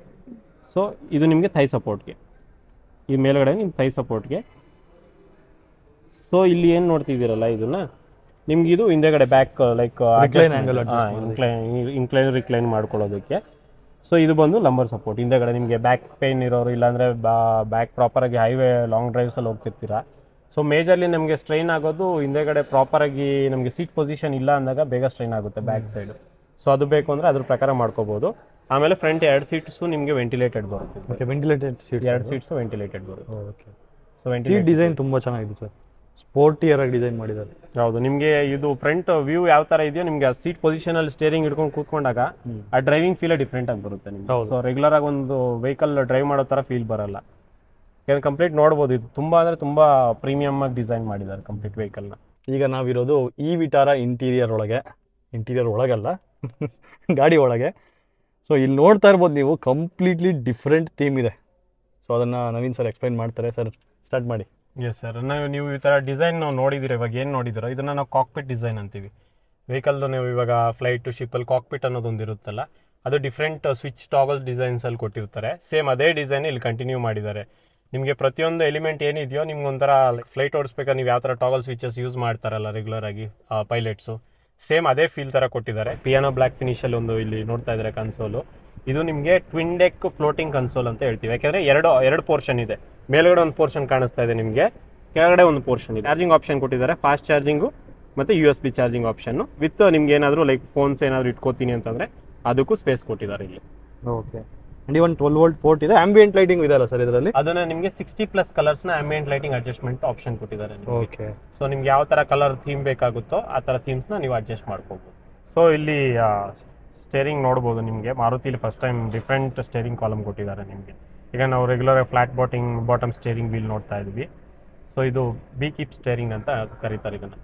ಸೊ ಇದು ನಿಮಗೆ ಥೈ ಸಪೋರ್ಟ್ಗೆ, ಈ ಮೇಲ್ಗಡೆ ನಿಮ್ಮ ಥೈ ಸಪೋರ್ಟ್ಗೆ. ಸೊ ಇಲ್ಲಿ ಏನು ನೋಡ್ತಿದ್ದೀರಲ್ಲ, ಇದನ್ನ ನಿಮ್ಗೆ ಇದು ಹಿಂದೆಗಡೆ ಬ್ಯಾಕ್ ಲೈಕ್ ಇನ್ಕ್ಲೈನ್ ರಿಕ್ಲೈನ್ ಮಾಡ್ಕೊಳ್ಳೋದಕ್ಕೆ. ಸೊ ಇದು ಬಂದು ಲಂಬರ್ ಸಪೋರ್ಟ್. ಹಿಂದೆಗಡೆ ನಿಮಗೆ ಬ್ಯಾಕ್ ಪೇನ್ ಇರೋರು, ಇಲ್ಲಾಂದರೆ ಬ್ಯಾಕ್ ಪ್ರಾಪರಾಗಿ ಹೈವೇ ಲಾಂಗ್ ಡ್ರೈವ್ಸಲ್ಲಿ ಹೋಗ್ತಿರ್ತೀರಾ. ಸೊ ಮೇಜರ್ಲಿ ನಮಗೆ ಸ್ಟ್ರೈನ್ ಆಗೋದು ಹಿಂದೆಗಡೆ ಪ್ರಾಪರಾಗಿ ನಮಗೆ ಸೀಟ್ ಪೊಸಿಷನ್ ಇಲ್ಲ ಅಂದಾಗ ಬೇಗ ಸ್ಟ್ರೈನ್ ಆಗುತ್ತೆ ಬ್ಯಾಕ್ ಸೈಡು. ಸೊ ಅದು ಬೇಕು ಅಂದರೆ ಅದ್ರ ಪ್ರಕಾರ ಮಾಡ್ಕೋಬೋದು. ಆಮೇಲೆ ಫ್ರಂಟ್ 2 ಸೀಟ್ಸು ನಿಮಗೆ ವೆಂಟಿಲೇಟೆಡ್ ಬರುತ್ತೆ. Okay, ventilated seat, 2 seats ventilated ಬರುತ್ತೆ. ಓಕೆ, ಸೊ ಸೀಟ್ ಡಿಸೈನ್ ತುಂಬ ಚೆನ್ನಾಗಿದೆ ಸರ್, ಸ್ಪೋರ್ಟಿಯರ್ ಆಗಿ ಡಿಸೈನ್ ಮಾಡಿದ್ದಾರೆ. ಹೌದು, ನಿಮಗೆ ಇದು ಫ್ರಂಟ್ ವ್ಯೂ ಯಾವ ಥರ ಇದೆಯೋ, ನಿಮಗೆ ಆ ಸೀಟ್ ಪೊಸಿಷನಲ್ಲಿ ಸ್ಟೇರಿಂಗ್ ಹಿಡ್ಕೊಂಡು ಕೂತ್ಕೊಂಡಾಗ ಆ ಡ್ರೈವಿಂಗ್ ಫೀಲೇ ಡಿಫ್ರೆಂಟ್ ಆಗಿ ಬರುತ್ತೆ ನಿಮಗೆ. ಸೊ ರೆಗ್ಯುಲರ್ ಆಗಿ ಒಂದು ವೆಹಿಕಲ್ ಡ್ರೈವ್ ಮಾಡೋ ಥರ ಫೀಲ್ ಬರಲ್ಲ. ಯಾಕಂದ್ರೆ ಕಂಪ್ಲೀಟ್ ನೋಡ್ಬೋದು, ಇದು ತುಂಬ ಅಂದರೆ ತುಂಬ ಪ್ರೀಮಿಯಮ್ ಆಗಿ ಡಿಸೈನ್ ಮಾಡಿದ್ದಾರೆ ಕಂಪ್ಲೀಟ್ ವೆಹಿಕಲ್ನ. ಈಗ ನಾವಿರೋದು ಈ ವಿಟಾರ ಇಂಟೀರಿಯರ್ ಒಳಗಲ್ಲ ಗಾಡಿ ಒಳಗೆ. ಸೊ ಇಲ್ಲಿ ನೋಡ್ತಾ ಇರ್ಬೋದು ನೀವು, ಕಂಪ್ಲೀಟ್ಲಿ ಡಿಫ್ರೆಂಟ್ ಥೀಮ್ ಇದೆ. ಸೊ ಅದನ್ನು ನವೀನ್ ಸರ್ ಎಕ್ಸ್ಪ್ಲೈನ್ ಮಾಡ್ತಾರೆ. ಸರ್ ಸ್ಟಾರ್ಟ್ ಮಾಡಿ. ಎಸ್ ಸರ್, ನೀವು ಈ ಥರ ಡಿಸೈನ್ ನಾವು ನೋಡಿದ್ದೀರ. ಇವಾಗ ಏನು ನೋಡಿದಿರೋ ಇದನ್ನು ನಾವು ಕಾಕ್ಪಿಟ್ ಡಿಸೈನ್ ಅಂತೀವಿ. ವೆಹಿಕಲ್ದು ನೀವು ಇವಾಗ ಫ್ಲೈಟು ಶಿಪ್ಪಲ್ಲಿ ಕಾಕ್ಪಿಟ್ ಅನ್ನೋದೊಂದು ಇರುತ್ತಲ್ಲ, ಅದು ಡಿಫ್ರೆಂಟ್ ಸ್ವಿಚ್ ಟಾಗಲ್ ಡಿಸೈನ್ಸಲ್ಲಿ ಕೊಟ್ಟಿರ್ತಾರೆ. ಸೇಮ್ ಅದೇ ಡಿಸೈನ್ ಇಲ್ಲಿ ಕಂಟಿನ್ಯೂ ಮಾಡಿದ್ದಾರೆ. ನಿಮಗೆ ಪ್ರತಿಯೊಂದು ಎಲಿಮೆಂಟ್ ಏನಿದೆಯೋ, ನಿಮ್ಗೆ ಒಂಥರ ಫ್ಲೈಟ್ ಓಡಿಸ್ಬೇಕಾದ್ರೆ ನೀವು ಯಾವ ಥರ ಟಾಗಲ್ ಸ್ವಿಚಸ್ ಯೂಸ್ ಮಾಡ್ತಾರಲ್ಲ ರೆಗ್ಯುಲರ್ ಆಗಿ ಪೈಲಟ್ಸು, ಸೇಮ್ ಅದೇ ಫೀಲ್ ಥರ ಕೊಟ್ಟಿದ್ದಾರೆ. ಪಿಯಾನೋ ಬ್ಲ್ಯಾಕ್ ಫಿನಿಷಲ್ಲಿ ಒಂದು ಇಲ್ಲಿ ನೋಡ್ತಾ ಇದ್ದಾರೆ ಕನ್ಸೋಲು. ಇದು ನಿಮಗೆ ಟ್ವಿನ್ ಡೆಕ್ ಫ್ಲೋಟಿಂಗ್ ಕನ್ಸೋಲ್ ಅಂತ ಹೇಳ್ತೀವಿ. ಯಾಕೆಂದರೆ ಎರಡು ಪೋರ್ಷನ್ ಇದೆ. ಮೇಲ್ಗಡೆ ಒಂದು ಪೋರ್ಷನ್ ಕಾಣಿಸ್ತಾ ಇದೆ ನಿಮಗೆ, ಕೆಳಗಡೆ ಒಂದು ಪೋರ್ಷನ್ ಇದೆ. ಚಾರ್ಜಿಂಗ್ ಆಪ್ಷನ್ ಕೊಟ್ಟಿದ್ದಾರೆ, ಫಾಸ್ಟ್ ಚಾರ್ಜಿಂಗು ಮತ್ತು USB ಚಾರ್ಜಿಂಗ್ ಆಪ್ಷನ್ನು ವಿತ್ ನಿಮ್ಗೆ ಏನಾದರೂ ಲೈಕ್ ಫೋನ್ಸ್ ಏನಾದರೂ ಇಟ್ಕೋತೀನಿ ಅಂತಂದರೆ ಅದಕ್ಕೂ ಸ್ಪೇಸ್ ಕೊಟ್ಟಿದ್ದಾರೆ ಇಲ್ಲಿ. Okay, and even 12 volt port ಇದೆ. ಆಂಬಿಯಂಟ್ ಲೈಟಿಂಗ್ ಇದೆ ಅಲ್ಲ ಸರ್ ಇದರಲ್ಲಿ? ಅದನ್ನ ನಿಮಗೆ 60+ ಕಲರ್ಸ್ನ ಆಂಬಿಯಂಟ್ ಲೈಟಿಂಗ್ ಅಡ್ಜಸ್ಟ್ಮೆಂಟ್ ಆಪ್ಷನ್ ಕೊಟ್ಟಿದ್ದಾರೆ. ಓಕೆ, ಸೊ ನಿಮ್ಗೆ ಯಾವ ಥರ ಕಲರ್ ಥೀಮ್ ಬೇಕಾಗುತ್ತೋ ಆ ಥರ ಥೀಮ್ಸ್ನ ನೀವು ಅಡ್ಜಸ್ಟ್ ಮಾಡ್ಕೋಬೋದು. ಸೊ ಇಲ್ಲಿ ಸ್ಟೇರಿಂಗ್ ನೋಡ್ಬೋದು ನಿಮಗೆ. ಮಾರುತಿಲಿ first time different steering column ಕೊಟ್ಟಿದ್ದಾರೆ ನಿಮಗೆ. ಈಗ ನಾವು regular flat bottom steering wheel ನೋಡ್ತಾ ಇದ್ವಿ. ಸೊ ಇದು ಬಿ ಕೀಪ್ ಸ್ಟೇರಿಂಗ್ ಅಂತ ಕರೀತಾರೆ ಇದನ್ನು.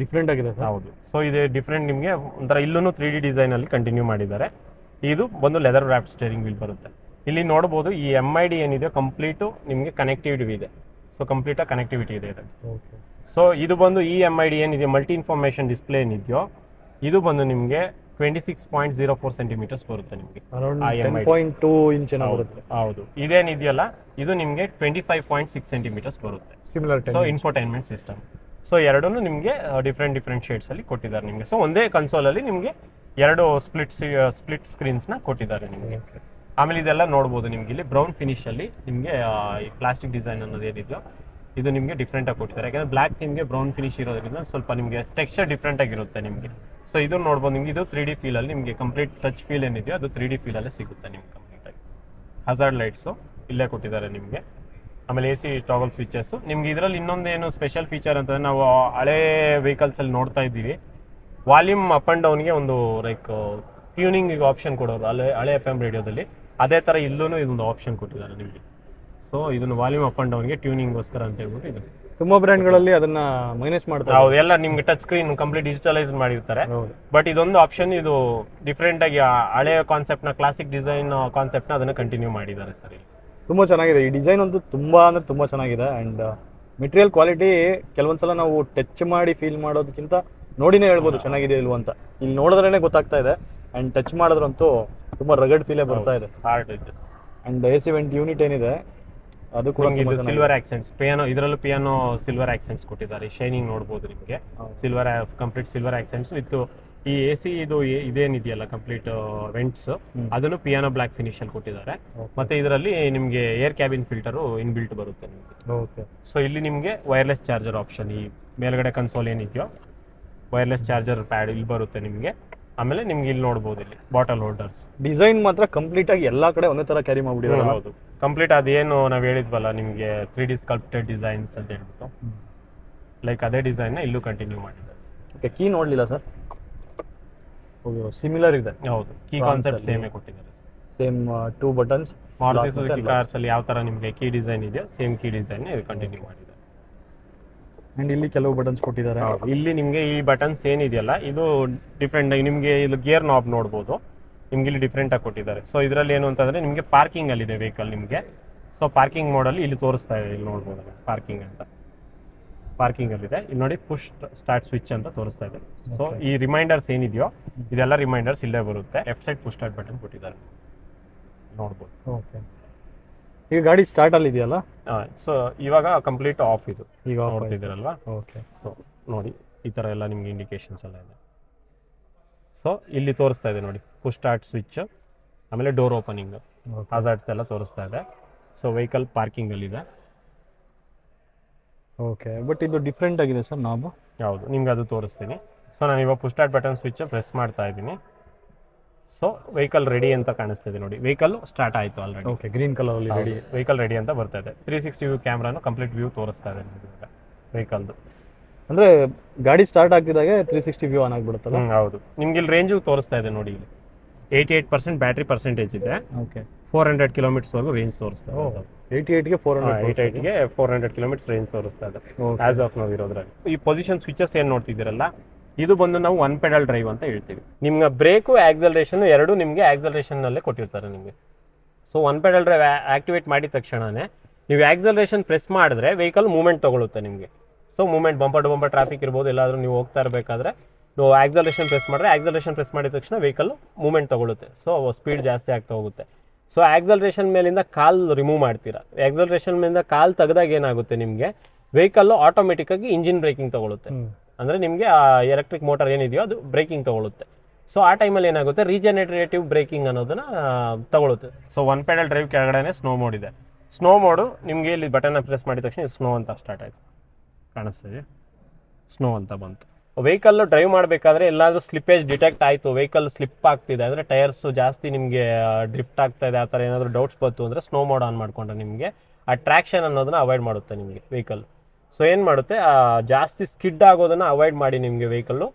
ಡಿಫ್ರೆಂಟ್ ಆಗಿದೆ. ಹೌದು, ಸೊ ಇದು ಡಿಫ್ರೆಂಟ್ ನಿಮಗೆ ಒಂಥರ ಇಲ್ಲೂ 3D ಡಿಸೈನಲ್ಲಿ ಕಂಟಿನ್ಯೂ ಮಾಡಿದ್ದಾರೆ. ಇದು ಒಂದು ಲೆದರ್ ವ್ಯಾಪ್ ಸ್ಟೇರಿಂಗ್ ವೀಲ್ ಬರುತ್ತೆ. ಇಲ್ಲಿ ನೋಡ್ಬೋದು ಈ MID ಏನಿದೆಯೋ ಕಂಪ್ಲೀಟು ನಿಮಗೆ ಕನೆಕ್ಟಿವಿಟಿ ಇದೆ. ಸೊ ಕಂಪ್ಲೀಟಾಗಿ ಕನೆಕ್ಟಿವಿಟಿ ಇದೆ ಇದು. ಓಕೆ, ಸೊ ಇದು ಬಂದು ಈ MID ಏನಿದೆಯೋ ಮಲ್ಟಿ ಇನ್ಫಾರ್ಮೇಷನ್ ಡಿಸ್ಪ್ಲೇ ಏನಿದೆಯೋ ಇದು ಬಂದು ನಿಮಗೆ 26.04 ಸೆಂಟಿಮೀಟರ್ಸ್ ಬರುತ್ತೆ ನಿಮಗೆ. 10.2 ಇಂಚ್ ಬರುತ್ತೆ. ಹೌದು, ಇದೇನಿದೆಯಲ್ಲ ಇದು ನಿಮಗೆ 25.6 ಸೆಂಟಿಮೀಟರ್ಸ್ ಬರುತ್ತೆ. Similar. So infotainment system. So ಎರಡೂ ನಿಮಗೆ ಡಿಫ್ರೆಂಟ್ ಶೇಡ್ಸಲ್ಲಿ ಕೊಟ್ಟಿದ್ದಾರೆ ನಿಮಗೆ. ಸೊ ಒಂದೇ ಕನ್ಸೋಲಲ್ಲಿ ನಿಮಗೆ 2 ಸ್ಪ್ಲಿಟ್ ಸ್ಕ್ರೀನ್ಸ್ನ ಕೊಟ್ಟಿದ್ದಾರೆ ನಿಮಗೆ. ಆಮೇಲೆ ಇದೆಲ್ಲ ನೋಡ್ಬೋದು ನಿಮ್ಗೆ ಇಲ್ಲಿ ಬ್ರೌನ್ ಫಿನಿಶಲ್ಲಿ ನಿಮಗೆ ಈ ಪ್ಲಾಸ್ಟಿಕ್ ಡಿಸೈನ್ ಅನ್ನೋದು ಏನಿದೆಯೋ ಇದು ನಿಮಗೆ ಡಿಫ್ರೆಂಟ್ ಆಗಿ ಕೊಟ್ಟಿದ್ದಾರೆ. ಯಾಕಂದ್ರೆ ಬ್ಲಾಕ್ ಥೀಮ್ಗೆ ಬ್ರೌನ್ ಫಿನಿಶ್ ಇರೋದ್ರಿಂದ ಸ್ವಲ್ಪ ನಿಮಗೆ ಟೆಕ್ಸ್ಚರ್ ಡಿಫ್ರೆಂಟ್ ಆಗಿರುತ್ತೆ ನಿಮಗೆ. ಸೊ ಇದು ನೋಡ್ಬೋದು ನಿಮ್ಗೆ, ಇದು 3D ಫೀಲ್ ಅಲ್ಲಿ ನಿಮಗೆ ಕಂಪ್ಲೀಟ್ ಟಚ್ ಫೀಲ್ ಏನಿದೆಯೋ ಅದು 3D ಫೀಲ್ ಅಲ್ಲೇ ಸಿಗುತ್ತೆ ನಿಮ್ಗೆ ಕಂಪ್ಲೀಟ್ ಆಗಿ. ಹಜಾರ್ಡ್ ಲೈಟ್ಸು ಇಲ್ಲೇ ಕೊಟ್ಟಿದ್ದಾರೆ ನಿಮಗೆ. ಆಮೇಲೆ AC ಟಾಗಲ್ ಸ್ವಿಚಸ್ ನಿಮ್ಗೆ. ಇದರಲ್ಲಿ ಇನ್ನೊಂದೇನು ಸ್ಪೆಷಲ್ ಫೀಚರ್ ಅಂತಂದ್ರೆ, ನಾವು ಹಳೆ ವೆಹಿಕಲ್ಸ್ ಅಲ್ಲಿ ನೋಡ್ತಾ ಇದ್ದೀವಿ ವಾಲ್ಯೂಮ್ ಅಪ್ ಅಂಡ್ ಡೌನ್ಗೆ ಒಂದು ಲೈಕ್ ಟ್ಯೂನಿಂಗ್ ಆಪ್ಷನ್ ಕೊಡೋರು ಹಳೆ FM ರೇಡಿಯೋದಲ್ಲಿ. ಅದೇ ಥರ ಇಲ್ಲೂ ಇದೊಂದು ಆಪ್ಷನ್ ಕೊಟ್ಟಿದ್ದಾರೆ ನಿಮಗೆ. ಸೊ ಇದನ್ನು ವಾಲ್ಯೂಮ್ ಅಪ್ ಅಂಡ್ ಡೌನ್ಗೆ ಟ್ಯೂನಿಂಗ್ಗೋಸ್ಕರ ಅಂತ ಹೇಳ್ಬಿಟ್ಟು ಇದು ತುಂಬಾ ಬ್ರ್ಯಾಂಡ್ಗಳಲ್ಲಿ ಅದನ್ನ ಮೈನಸ್ ಮಾಡ್ತಾರೆ. ಹೌದು, ಎಲ್ಲ ನಿಮ್ಗೆ ಟಚ್ ಸ್ಕ್ರೀನ್ ಕಂಪ್ಲೀಟ್ ಡಿಜಿಟಲೈಸ್ ಮಾಡಿರ್ತಾರೆ. ಬಟ್ ಇದೊಂದು ಆಪ್ಷನ್ ಇದು ಡಿಫ್ರೆಂಟ್ ಆಗಿ ಹಳೆ ಕಾನ್ಸೆಪ್ಟ್ ನ ಕ್ಲಾಸಿಕ್ ಡಿಸೈನ್ ಕಾನ್ಸೆಪ್ಟ್ ನ ಅದನ್ನ ಕಂಟಿನ್ಯೂ ಮಾಡಿದ್ದಾರೆ ಸರ್. ತುಂಬಾ ಚೆನ್ನಾಗಿದೆ ಈ ಡಿಸೈನ್ ಅಂತೂ, ತುಂಬಾ ಅಂದ್ರೆ ತುಂಬಾ ಚೆನ್ನಾಗಿದೆ. ಅಂಡ್ ಮೆಟೀರಿಯಲ್ ಕ್ವಾಲಿಟಿ ಕೆಲವೊಂದ್ಸಲ ನಾವು ಟಚ್ ಮಾಡಿ ಫೀಲ್ ಮಾಡೋದಕ್ಕಿಂತ ನೋಡಿನೇ ಹೇಳ್ಬೋದು ಚೆನ್ನಾಗಿದೆ ಇಲ್ವ ಅಂತ. ಇಲ್ಲಿ ನೋಡಿದ್ರೇನೆ ಗೊತ್ತಾಗ್ತಾ ಇದೆ. ಅಂಡ್ ಟಚ್ ಮಾಡಿದ್ರಂತೂ ತುಂಬಾ ರಗಡ್ ಫೀಲೇ ಬರ್ತಾ ಇದೆ. ಅಂಡ್ AC ವೆಂಟ್ ಯೂನಿಟ್ ಏನಿದೆ ಅದು ಕೂಡ ಸಿಲ್ವರ್ ಆಕ್ಸೆಂಟ್ಸ್ ಪಿಯಾನೋ, ಇದರಲ್ಲೂ ಪಿಯಾನೋ ಸಿಲ್ವರ್ ಆಕ್ಸೆಂಟ್ಸ್ ಕೊಟ್ಟಿದ್ದಾರೆ. ಶೈನಿಂಗ್ ನೋಡಬಹುದು ನಿಮಗೆ, ಸಿಲ್ವರ್ ಕಂಪ್ಲೀಟ್ ಸಿಲ್ವರ್ ಆಕ್ಸೆಂಟ್ಸ್ ವಿತ್ ಈ AC ಇದು ಇದೇನಿದೆಯಲ್ಲ ಕಂಪ್ಲೀಟ್ ವೆಂಟ್ಸ್ ಅದನ್ನು ಪಿಯಾನೋ ಬ್ಲಾಕ್ ಫಿನಿಶ್ ಅಲ್ಲಿ ಕೊಟ್ಟಿದ್ದಾರೆ. ಮತ್ತೆ ಇದರಲ್ಲಿ ನಿಮಗೆ ಏರ್ ಕ್ಯಾಬಿನ್ ಫಿಲ್ಟರ್ ಇನ್ಬಿಲ್ಟ್ ಬರುತ್ತೆ ನಿಮಗೆ. ಸೊ ಇಲ್ಲಿ ನಿಮಗೆ ವೈರ್ಲೆಸ್ ಚಾರ್ಜರ್ ಆಪ್ಷನ್, ಈ ಮೇಲ್ಗಡೆ ಕನ್ಸೋಲ್ ಏನಿದೆಯೋ ವೈರ್ಲೆಸ್ ಚಾರ್ಜರ್ ಪ್ಯಾಡ್ ಇಲ್ಲಿ ಬರುತ್ತೆ ನಿಮಗೆ. ಆಮೇಲೆ ನಿಮ್ಗೆ ಇಲ್ಲಿ ನೋಡಬಹುದು ಇಲ್ಲಿ ಬಾಟಲ್ ಹೋಲ್ಡರ್ಸ್. ಡಿಸೈನ್ ಮಾತ್ರ ಕಂಪ್ಲೀಟ್ ಆಗಿ ಎಲ್ಲಾ ಕಡೆ ಒಂದೇ ತರ ಕ್ಯಾರಿ ಮಾಡ್ಬಿಟ್ಟಿದ್ದಾರೆ. ಹೌದು, ಕಂಪ್ಲೀಟ್ ಅದೇನು ನಾವ್ ಹೇಳಿದ್ವಲ್ಲ ನಿಮ್ಗೆ 3D ಸ್ಕಲ್ಪ್ಟೆಡ್ ಡಿಸೈನ್ಸ್ ಅಂತ ಹೇಳ್ಬಿಟ್ಟು, ಲೈಕ್ ಅದೇ ಡಿಸೈನ್ ನ ಇಲ್ಲೂ ಕಂಟಿನ್ಯೂ ಮಾಡಿದ್ದಾರೆ. ಓಕೆ, ಕೀ ನೋಡ್ಲಿಲ್ಲ ಸರ್. ಸಿಮಿಲರ್ ಇದೆ. ಹೌದು, ಕೀ ಕಾನ್ಸೆಪ್ಟ್ ಸೇಮ್ ಕೊಟ್ಟಿದ್ದಾರೆ. Same 2 buttons. Maruti Suzuki cars ಅಲ್ಲಿ ಯಾವ ತರ ನಿಮಗೆ ಕೀ ಡಿಸೈನ್ ಇದೆಯೋ ಸೇಮ್ ಕೀ ಡಿಸೈನ್ ಇದು ಕಂಟಿನ್ಯೂ ಮಾಡಿದ್ದಾರೆ. ಅಂಡ್ ಇಲ್ಲಿ ಕೆಲವು ಬಟನ್ಸ್ ಕೊಟ್ಟಿದ್ದಾರೆ. ಇಲ್ಲಿ ನಿಮಗೆ ಈ ಬಟನ್ಸ್ ಏನಿದೆಯಲ್ಲ ಇದು ಡಿಫ್ರೆಂಟ್ ಆಗಿ ನಿಮಗೆ ಇಲ್ಲಿ ಗೇರ್ ನಾಬ್ ನೋಡಬಹುದು. ನಿಮ್ಗೆ ಇಲ್ಲಿ ಡಿಫ್ರೆಂಟ್ ಆಗಿ ಕೊಟ್ಟಿದ್ದಾರೆ. ಸೊ ಇದರಲ್ಲಿ ಏನು ಅಂತಂದ್ರೆ ನಿಮಗೆ ಪಾರ್ಕಿಂಗ್ ಅಲ್ಲಿ ಇದೆ ವೆಹಿಕಲ್ ನಿಮಗೆ. ಸೊ ಪಾರ್ಕಿಂಗ್ ಮೋಡ್ ಅಲ್ಲಿ ಇಲ್ಲಿ ತೋರಿಸ್ತಾ ಇದೆ, ಇಲ್ಲಿ ನೋಡಬಹುದು ಪಾರ್ಕಿಂಗ್ ಅಂತ. ಪಾರ್ಕಿಂಗ್ ಅಲ್ಲಿ ಇದೆ ಇಲ್ಲಿ ನೋಡಿ, ಪುಷ್ ಸ್ಟಾರ್ಟ್ ಸ್ವಿಚ್ ಅಂತ ತೋರಿಸ್ತಾ ಇದೆ. ಸೊ ಈ ರಿಮೈಂಡರ್ಸ್ ಏನಿದೆಯೋ ಇದೆಲ್ಲ ರಿಮೈಂಡರ್ಸ್ ಇಲ್ಲೇ ಬರುತ್ತೆ. Left side push start button ಕೊಟ್ಟಿದ್ದಾರೆ ನೋಡಬಹುದು. ಓಕೆ, ಈಗ ಗಾಡಿ ಸ್ಟಾರ್ಟ್ ಅಲ್ಲಿ ಇದೆಯಲ್ಲ. ಸೊ ಇವಾಗ ಕಂಪ್ಲೀಟ್ ಆಫ್ ಇದು ಈಗ ನೋಡ್ತಿದ್ದೀರಲ್ವಾ. ಓಕೆ, ಸೊ ನೋಡಿ ಈ ತರ ಎಲ್ಲ ನಿಮ್ಗೆ ಇಂಡಿಕೇಶನ್ಸ್ ಎಲ್ಲ ಇದೆ. ಸೊ ಇಲ್ಲಿ ತೋರಿಸ್ತಾ ಇದೆ ನೋಡಿ, ಪುಷ್ ಸ್ಟಾರ್ಟ್ ಸ್ವಿಚ್, ಆಮೇಲೆ ಡೋರ್ ಓಪನಿಂಗ್, ಹಜಾರ್ಡ್ಸ್ ಎಲ್ಲ ತೋರಿಸ್ತಾ ಇದೆ. ಸೊ ವೆಹಿಕಲ್ ಪಾರ್ಕಿಂಗ್ ಅಲ್ಲಿ ಇದೆ. ಓಕೆ, ಬಟ್ ಇದು ಡಿಫ್ರೆಂಟ್ ಆಗಿದೆ ಸರ್ ನಾಬ್. ಹೌದು, ನಿಮ್ಗೆ ಅದು ತೋರಿಸ್ತೀನಿ. ಸೊ ನಾನು ಇವಾಗ push start button switch press ಮಾಡ್ತಾ ಇದ್ದೀನಿ. ಸೊ ವೆಹಿಕಲ್ ರೆಡಿ ಅಂತ ಕಾಣಿಸ್ತಿದೆ ನೋಡಿ, ವೆಹಿಕಲ್ ಸ್ಟಾರ್ಟ್ ಆಯಿತು ಆಲ್ರೆಡಿ. ಓಕೆ, ಗ್ರೀನ್ ಕಲರ್ ಅಲ್ಲಿ ರೆಡಿ, ವೆಹಿಕಲ್ ರೆಡಿ ಅಂತ ಬರ್ತಾ ಇದೆ. 360 ವ್ಯೂ ಕ್ಯಾಮ್ರಾನು ಕಂಪ್ಲೀಟ್ ವ್ಯೂ ತೋರಿಸ್ತಾ ಇದೆ ವೆಹಿಕಲ್ದು. ಅಂದ್ರೆ ಗಾಡಿ ಸ್ಟಾರ್ಟ್ ಆಗ್ತಿದ್ದಾಗೆ 360 ವ್ಯೂ ಆನ್ ಆಗಿಬಿಡುತ್ತಲ್ಲ. ಹೌದು, ನಿಮ್ಗೆ ಇಲ್ಲಿ ರೇಂಜು ತೋರಿಸ್ತಾ ಇದೆ ನೋಡಿ. ಇಲ್ಲಿ 88% ಬ್ಯಾಟ್ರಿ ಪರ್ಸೆಂಟೇಜ್ ಇದೆ. ಓಕೆ, 400 ಕಿಲೋಮೀಟರ್ಸ್ ವರೆಗೂ ರೇಂಜ್ ತೋರಿಸ್ತಾ ಇದೆ. 88ಗೆ 400 ಕಿಲೋಮೀಟರ್ಸ್ ರೇಂಜ್ ತೋರಿಸ್ತಾ ಇದೆ ಆಸ್ ಆಫ್ ನಾವು ಇರೋದ್ರಲ್ಲಿ. ಈ ಪೊಸಿಷನ್ ಸ್ವಿಚಸ್ ಏನು ನೋಡ್ತಿದ್ದೀರಲ್ಲ, ಇದು ಬಂದು ನಾವು 1 ಪೆಡಲ್ ಡ್ರೈವ್ ಅಂತ ಹೇಳ್ತೀವಿ. ನಿಮ್ಗೆ ಬ್ರೇಕು ಆಕ್ಸಲರೇಷನ್ ಎರಡು ನಿಮಗೆ ಆಕ್ಸಲರೇಷನ್ ನಲ್ಲೇ ಕೊಟ್ಟಿರ್ತಾರೆ ನಿಮಗೆ. ಸೊ 1 ಪೆಡಲ್ ಡ್ರೈವ್ ಆಕ್ಟಿವೇಟ್ ಮಾಡಿದ ತಕ್ಷಣನೇ ನೀವು ಆಕ್ಸಲರೇಷನ್ ಪ್ರೆಸ್ ಮಾಡಿದ್ರೆ ವೆಹಿಕಲ್ ಮೂವ್ಮೆಂಟ್ ತಗೊಳುತ್ತೆ ನಿಮಗೆ. So movement bumper to bumper traffic ಇರ್ಬೋದು, ಎಲ್ಲಾದ್ರೂ ನೀವು ಹೋಗ್ತಾ ಇರಬೇಕಾದ್ರೆ ನೀವು ಆಕ್ಸಲರೇಷನ್ ಪ್ರೆಸ್ ಮಾಡಿದ್ರೆ ಆಕ್ಸಲರೇಷನ್ ಪ್ರೆಸ್ ಮಾಡಿದ ತಕ್ಷಣ ವೆಹಿಕಲ್ ಮೂವ್ಮೆಂಟ್ ತಗೊಳುತ್ತೆ. ಸೊ ಸ್ಪೀಡ್ ಜಾಸ್ತಿ ಆಗ್ತಾ ಹೋಗುತ್ತೆ. ಸೊ ಆಕ್ಸಲರೇಷನ್ ಮೇಲಿಂದ ಕಾಲ್ ರಿಮೂವ್ ಮಾಡ್ತೀರಾ. ಆಕ್ಸಲರೇಷನ್ ಮೇಲಿಂದ ಕಾಲ್ ತೆಗೆದಾಗ ಏನಾಗುತ್ತೆ, ನಿಮಗೆ ವೆಹಿಕಲ್ ಆಟೋಮೆಟಿಕ್ ಆಗಿ ಇಂಜಿನ್ ಬ್ರೇಕಿಂಗ್ ತಗೊಳುತ್ತೆ. ಅಂದ್ರೆ ನಿಮಗೆ ಆ ಎಲೆಕ್ಟ್ರಿಕ್ ಮೋಟರ್ ಏನಿದೆಯೋ ಅದು ಬ್ರೇಕಿಂಗ್ ತಗೊಳುತ್ತೆ. ಸೊ ಆ ಟೈಮಲ್ಲಿ ಏನಾಗುತ್ತೆ, ರೀಜನರೇಟಿವ್ ಬ್ರೇಕಿಂಗ್ ಅನ್ನೋದನ್ನ ತಗೊಳುತ್ತೆ. ಸೊ 1 ಪೆಡಲ್ ಡ್ರೈವ್ ಕೆಳಗಡೆ ಸ್ನೋ ಮೋಡ್ ಇದೆ. ಸ್ನೋ ಮೋಡು ನಿಮಗೆ ಇಲ್ಲಿ ಬಟನ್ ಪ್ರೆಸ್ ಮಾಡಿದ ತಕ್ಷಣ ಸ್ನೋ ಅಂತ ಸ್ಟಾರ್ಟ್ ಆಯಿತು, ಕಾಣಿಸ್ತಿದೆ ಸ್ನೋ ಅಂತ ಬಂತು. ವೆಹಿಕಲ್ ಡ್ರೈವ್ ಮಾಡಬೇಕಾದ್ರೆ ಎಲ್ಲಾದರೂ ಸ್ಲಿಪ್ಪೇಜ್ ಡಿಟೆಕ್ಟ್ ಆಯಿತು, ವೆಹಿಕಲ್ ಸ್ಲಿಪ್ ಆಗ್ತಿದೆ ಅಂದರೆ ಟೈರ್ಸ್ ಜಾಸ್ತಿ ನಿಮಗೆ ಡ್ರಿಫ್ಟ್ ಆಗ್ತಾ ಇದೆ, ಆ ಥರ ಏನಾದರೂ ಡೌಟ್ಸ್ ಬಂತು ಅಂದರೆ ಸ್ನೋ ಮೋಡ್ ಆನ್ ಮಾಡಿಕೊಂಡ್ರೆ ನಿಮಗೆ ಆ ಟ್ರ್ಯಾಕ್ಷನ್ ಅನ್ನೋದನ್ನ ಅವಾಯ್ಡ್ ಮಾಡುತ್ತೆ ನಿಮಗೆ ವೆಹಿಕಲ್. ಸೊ ಏನು ಮಾಡುತ್ತೆ, ಜಾಸ್ತಿ ಸ್ಕಿಡ್ ಆಗೋದನ್ನು ಅವಾಯ್ಡ್ ಮಾಡಿ ನಿಮಗೆ ವೆಹಿಕಲ್ಲು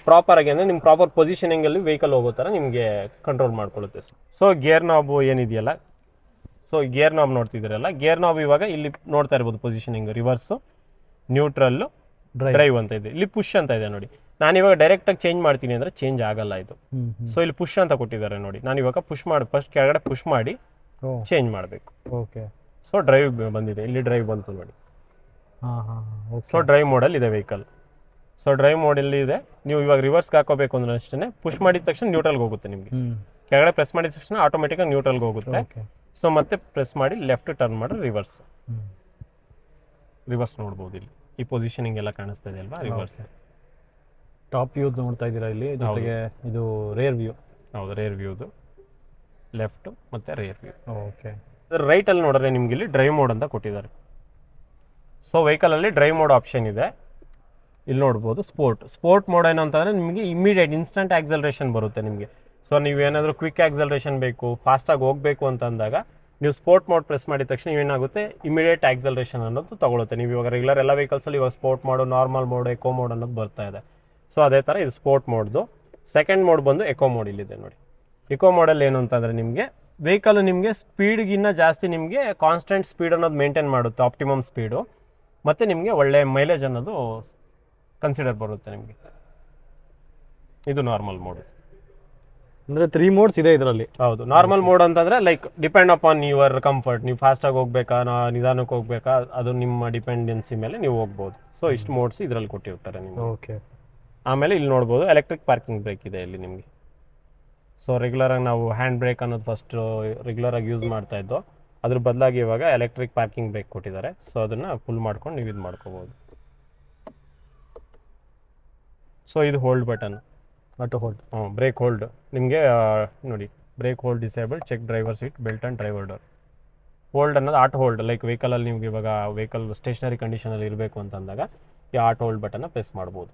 ಪ್ರಾಪರಾಗಿ ಅಂದರೆ ನಿಮ್ಮ ಪ್ರಾಪರ್ ಪೊಸಿಷನಿಂಗಲ್ಲಿ ವೆಹಿಕಲ್ ಹೋಗೋ ಥರ ನಿಮಗೆ ಕಂಟ್ರೋಲ್ ಮಾಡ್ಕೊಳ್ಳುತ್ತೆ. ಸೊ ಗೇರ್ ನಾಬು ಏನಿದೆಯಲ್ಲ, ಸೊ ಗೇರ್ ನಾಬ್ ನೋಡ್ತಿದ್ದೀರಲ್ಲ, ಗೇರ್ ನಾಬ್ ಇವಾಗ ಇಲ್ಲಿ ನೋಡ್ತಾ ಇರ್ಬೋದು ಪೊಸಿಷನಿಂಗ್, ರಿವರ್ಸು, ನ್ಯೂಟ್ರಲ್ಲು, ಡ್ರೈವ್ ಅಂತ ಇದೆ. ಇಲ್ಲಿ ಪುಷ್ ಅಂತ ಇದೆ ನೋಡಿ. ನಾನು ಇವಾಗ ಡೈರೆಕ್ಟಾಗಿ ಚೇಂಜ್ ಮಾಡ್ತೀನಿ ಅಂದರೆ ಚೇಂಜ್ ಆಗಲ್ಲ ಇದು. ಸೊ ಇಲ್ಲಿ ಪುಷ್ ಅಂತ ಕೊಟ್ಟಿದ್ದಾರೆ ನೋಡಿ. ನಾನು ಇವಾಗ ಪುಷ್ ಮಾಡಿ ಫಸ್ಟ್ ಕೆಳಗಡೆ ಪುಷ್ ಮಾಡಿ ಚೇಂಜ್ ಮಾಡಬೇಕು. ಓಕೆ, ಸೊ ಡ್ರೈವ್ ಬಂದಿದೆ, ಇಲ್ಲಿ ಡ್ರೈವ್ ಬಂತು ನೋಡಿ. ಸೊ ಡ್ರೈವ್ ಮೋಡಲ್ಲಿ ಇದೆ ವೆಹಿಕಲ್. ಸೊ ಡ್ರೈವ್ ಮೋಡಲ್ಲಿ ಇದೆ. ನೀವು ಇವಾಗ ರಿವರ್ಸ್ಗೆ ಹಾಕೋಬೇಕು ಅಂದ್ರೆ ಅಷ್ಟೇ ಪುಷ್ ಮಾಡಿದ ತಕ್ಷಣ ನ್ಯೂಟ್ರಲ್ಗೆ ಹೋಗುತ್ತೆ ನಿಮಗೆ. ಕೆಳಗಡೆ ಪ್ರೆಸ್ ಮಾಡಿದ ತಕ್ಷಣ ಆಟೋಮೆಟಿಕ್ಕಾಗಿ ನ್ಯೂಟ್ರಲ್ಗೆ ಹೋಗುತ್ತೆ. ಸೊ ಮತ್ತೆ ಪ್ರೆಸ್ ಮಾಡಿ ಲೆಫ್ಟ್ ಟರ್ನ್ ಮಾಡಿ ರಿವರ್ಸ್ ನೋಡ್ಬೋದು. ಇಲ್ಲಿ ಈ ಪೊಸಿಷನಿಂಗ್ ಎಲ್ಲ ಕಾಣಿಸ್ತಾ ಇದೆ ಅಲ್ವಾ, ರಿವರ್ಸ್. ಟಾಪ್ ವ್ಯೂ ನೋಡ್ತಾ ಇದ್ದೀರಾ ಇಲ್ಲಿ, ಜೊತೆಗೆ ಇದು ರೇರ್ ವ್ಯೂ. ಹೌದು, ರೇರ್ ವ್ಯೂದು ಲೆಫ್ಟ್ ಮತ್ತೆ ರೇರ್ ವ್ಯೂ. ಓಕೆ, ರೈಟ್ ಅಲ್ಲಿ ನೋಡಿದ್ರೆ ನಿಮ್ಗೆ ಇಲ್ಲಿ ಡ್ರೈವ್ ಮೋಡ್ ಅಂತ ಕೊಟ್ಟಿದ್ದಾರೆ. ಸೊ ವೆಹಿಕಲಲ್ಲಿ ಡ್ರೈವ್ ಮೋಡ್ ಆಪ್ಷನ್ ಇದೆ. ಇಲ್ಲಿ ನೋಡ್ಬೋದು ಸ್ಪೋರ್ಟ್ ಮೋಡ್ ಏನು ಅಂತಂದರೆ ನಿಮಗೆ ಇಮಿಡಿಯೇಟ್ ಇನ್ಸ್ಟಂಟ್ ಆಕ್ಸಲರೇಷನ್ ಬರುತ್ತೆ ನಿಮಗೆ. ಸೊ ನೀವು ಏನಾದರೂ ಕ್ವಿಕ್ ಆಕ್ಸಲರೇಷನ್ ಬೇಕು, ಫಾಸ್ಟಾಗಿ ಹೋಗಬೇಕು ಅಂತ ಅಂದಾಗ ನೀವು ಸ್ಪೋರ್ಟ್ ಮೋಡ್ ಪ್ರೆಸ್ ಮಾಡಿದ ತಕ್ಷಣ ಏನಾಗುತ್ತೆ, ಇಮಿಡಿಯೇಟ್ ಆಕ್ಸಲರೇಷನ್ ಅನ್ನೋದು ತಗೊಳುತ್ತೆ. ನೀವು ಇವಾಗ ರೆಗ್ಯುಲರ್ ಎಲ್ಲ ವೆಹಿಕಲ್ಸಲ್ಲಿ ಇವಾಗ sport mode, normal mode, eco mode ಅನ್ನೋದು ಬರ್ತಾ ಇದೆ. ಸೊ ಅದೇ ಥರ ಇದು ಸ್ಪೋರ್ಟ್ ಮೋಡ್ದು. ಸೆಕೆಂಡ್ ಮೋಡ್ ಬಂದು ಎಕೋ ಮೋಡ್ ಇಲ್ಲಿದೆ ನೋಡಿ. ಎಕೋ ಮೋಡಲ್ಲಿ ಏನು ಅಂತಂದರೆ ನಿಮಗೆ ವೆಹಿಕಲ್ ನಿಮಗೆ ಸ್ಪೀಡ್ಗಿನ್ನ ಜಾಸ್ತಿ ನಿಮಗೆ ಕಾನ್ಸ್ಟೆಂಟ್ ಸ್ಪೀಡ್ ಅನ್ನೋದು ಮೇಂಟೈನ್ ಮಾಡುತ್ತೆ, ಆಪ್ಟಿಮಮ್ ಸ್ಪೀಡು, ಮತ್ತು ನಿಮಗೆ ಒಳ್ಳೆ ಮೈಲೇಜ್ ಅನ್ನೋದು ಕನ್ಸಿಡರ್ ಬರುತ್ತೆ ನಿಮಗೆ. ಇದು ನಾರ್ಮಲ್ ಮೋಡ್. ಅಂದರೆ 3 ಮೋಡ್ಸ್ ಇದೆ ಇದರಲ್ಲಿ. ಹೌದು, ನಾರ್ಮಲ್ ಮೋಡ್ ಅಂತಂದರೆ like depend upon your comfort. ನೀವು ಫಾಸ್ಟಾಗಿ ಹೋಗ್ಬೇಕಾ, ನಿಧಾನಕ್ಕೆ ಹೋಗ್ಬೇಕಾ, ಅದು ನಿಮ್ಮ ಡಿಪೆಂಡೆನ್ಸಿ ಮೇಲೆ ನೀವು ಹೋಗ್ಬೋದು. ಸೊ ಇಷ್ಟು ಮೋಡ್ಸ್ ಇದರಲ್ಲಿ ಕೊಟ್ಟಿರ್ತಾರೆ ನಿಮಗೆ. ಓಕೆ. ಆಮೇಲೆ ಇಲ್ಲಿ ನೋಡ್ಬೋದು ಎಲೆಕ್ಟ್ರಿಕ್ ಪಾರ್ಕಿಂಗ್ ಬ್ರೇಕ್ ಇದೆ ಇಲ್ಲಿ ನಿಮಗೆ. ಸೊ ರೆಗ್ಯುಲರಾಗಿ ನಾವು ಹ್ಯಾಂಡ್ ಬ್ರೇಕ್ ಅನ್ನೋದು ಫಸ್ಟ್ ರೆಗ್ಯುಲರಾಗಿ ಯೂಸ್ ಮಾಡ್ತಾ ಇದ್ದೋ, ಅದ್ರ ಬದಲಾಗಿ ಇವಾಗ ಎಲೆಕ್ಟ್ರಿಕ್ ಪಾರ್ಕಿಂಗ್ ಬ್ರೇಕ್ ಕೊಟ್ಟಿದ್ದಾರೆ. ಸೊ ಅದನ್ನು ಫುಲ್ ಮಾಡ್ಕೊಂಡು ನೀವು ಇದು ಮಾಡ್ಕೋಬೋದು. ಸೊ ಇದು hold button, auto hold. Brake hold ನಿಮಗೆ ನೋಡಿ, brake hold disable, check driver seat belt and driver door. Hold ಅನ್ನೋದು ಆಟೋ ಹೋಲ್ಡ್, ಲೈಕ್ ವೆಹಿಕಲಲ್ಲಿ ನಿಮ್ಗೆ ಇವಾಗ ವೆಹಿಕಲ್ ಸ್ಟೇಷನರಿ ಕಂಡೀಷನಲ್ಲಿ ಇರಬೇಕು ಅಂತಂದಾಗ ಈ ಆಟೋ ಹೋಲ್ಡ್ ಬಟನ್ನ ಪ್ರೆಸ್ ಮಾಡ್ಬೋದು.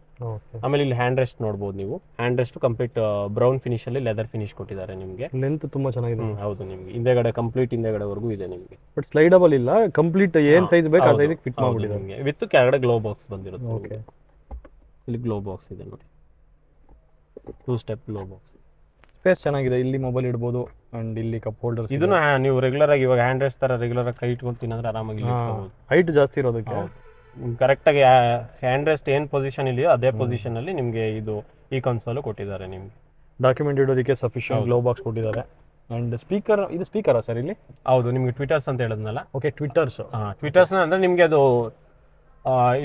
ಆಮೇಲೆ ಇಲ್ಲಿ ಹ್ಯಾಂಡ್ ರೆಸ್ಟ್ ನೋಡ್ಬೋದು ನೀವು. ಹ್ಯಾಂಡ್ ರೆಸ್ಟ್ ಕಂಪ್ಲೀಟ್ ಬ್ರೌನ್ ಫಿನಿಶಲ್ಲಿ ಲೆದರ್ ಫಿನಿಶ್ ಕೊಟ್ಟಿದ್ದಾರೆ ನಿಮಗೆ. ಲೆಂತ್ ತುಂಬ ಚೆನ್ನಾಗಿದೆ. ಹೌದು, ನಿಮಗೆ ಹಿಂದೆಗಡೆ ಕಂಪ್ಲೀಟ್ ಹಿಂದೆಗಡೆವರೆಗೂ ಇದೆ ನಿಮಗೆ. ಬಟ್ ಸ್ಲೈಡಬಲ್ ಇಲ್ಲ, ಕಂಪ್ಲೀಟ್ ಏನು ಸೈಜ್ ಬೇಕು ಆ ಸೈಜಿಗೆ ಫಿಟ್ ಮಾಡ್ಬಿಟ್ಟಿದ್ದಾರೆ ನಿಮಗೆ. ವಿತ್ ಕೆಳಗಡೆ ಗ್ಲೋ ಬಾಕ್ಸ್ ಬಂದಿರುತ್ತೆ. ಓಕೆ, ಇಲ್ಲಿ ಗ್ಲೋ ಬಾಕ್ಸ್ ಇದೆ ನೋಡಿ, 2 ಸ್ಟೆಪ್ ಗ್ಲೋ ಬಾಕ್ಸ್. ಸ್ಪೇಸ್ ಚೆನ್ನಾಗಿದೆ, ಇಲ್ಲಿ ಮೊಬೈಲ್ ಇಡ್ಬೋದು ಅಂಡ್ ಇಲ್ಲಿ ಕಪ್ ಹೋಲ್ಡರ್. ಇದನ್ನ ನೀವು ರೆಗ್ಯುಲರ್ ಆಗಿ ಇವಾಗ ಹ್ಯಾಂಡ್ ರೆಸ್ಟ್ ತರ ರೆಗ್ಯುಲರ್ ಆಗಿ ಕೈ ಇಟ್ಕೊಂತೀನಿ ಅಂದ್ರೆ ಆರಾಮಾಗಿ ಹೈಟ್ ಜಾಸ್ತಿ ಇರೋದಕ್ಕೆ ಕರೆಕ್ಟಾಗಿ ಹ್ಯಾಂಡ್ ರೆಸ್ಟ್ ಏನು ಪೊಸಿಷನ್ ಇದೆಯೋ ಅದೇ ಪೊಸಿಷನ್ ಅಲ್ಲಿ ನಿಮಗೆ ಇದು ಈ ಕನ್ಸೋಲ್ ಕೊಟ್ಟಿದ್ದಾರೆ. ನಿಮಗೆ ಡಾಕ್ಯುಮೆಂಟ್ ಇಡೋದಕ್ಕೆ ಸಫಿಷಿಯಂಟ್ ಗ್ಲೋ ಬಾಕ್ಸ್ ಕೊಟ್ಟಿದ್ದಾರೆ. ಅಂಡ್ ಸ್ಪೀಕರ್, ಇದು ಸ್ಪೀಕರಾ ಸರ್ ಇಲ್ಲಿ? ಹೌದು, ನಿಮಗೆ ಟ್ವಿಟರ್ಸ್ ಅಂತ ಹೇಳಿದ್ನಲ್ಲ. ಓಕೆ, ಟ್ವಿಟರ್ಸ್. ಟ್ವಿಟರ್ಸ್ ಅಂದ್ರೆ ನಿಮಗೆ ಅದು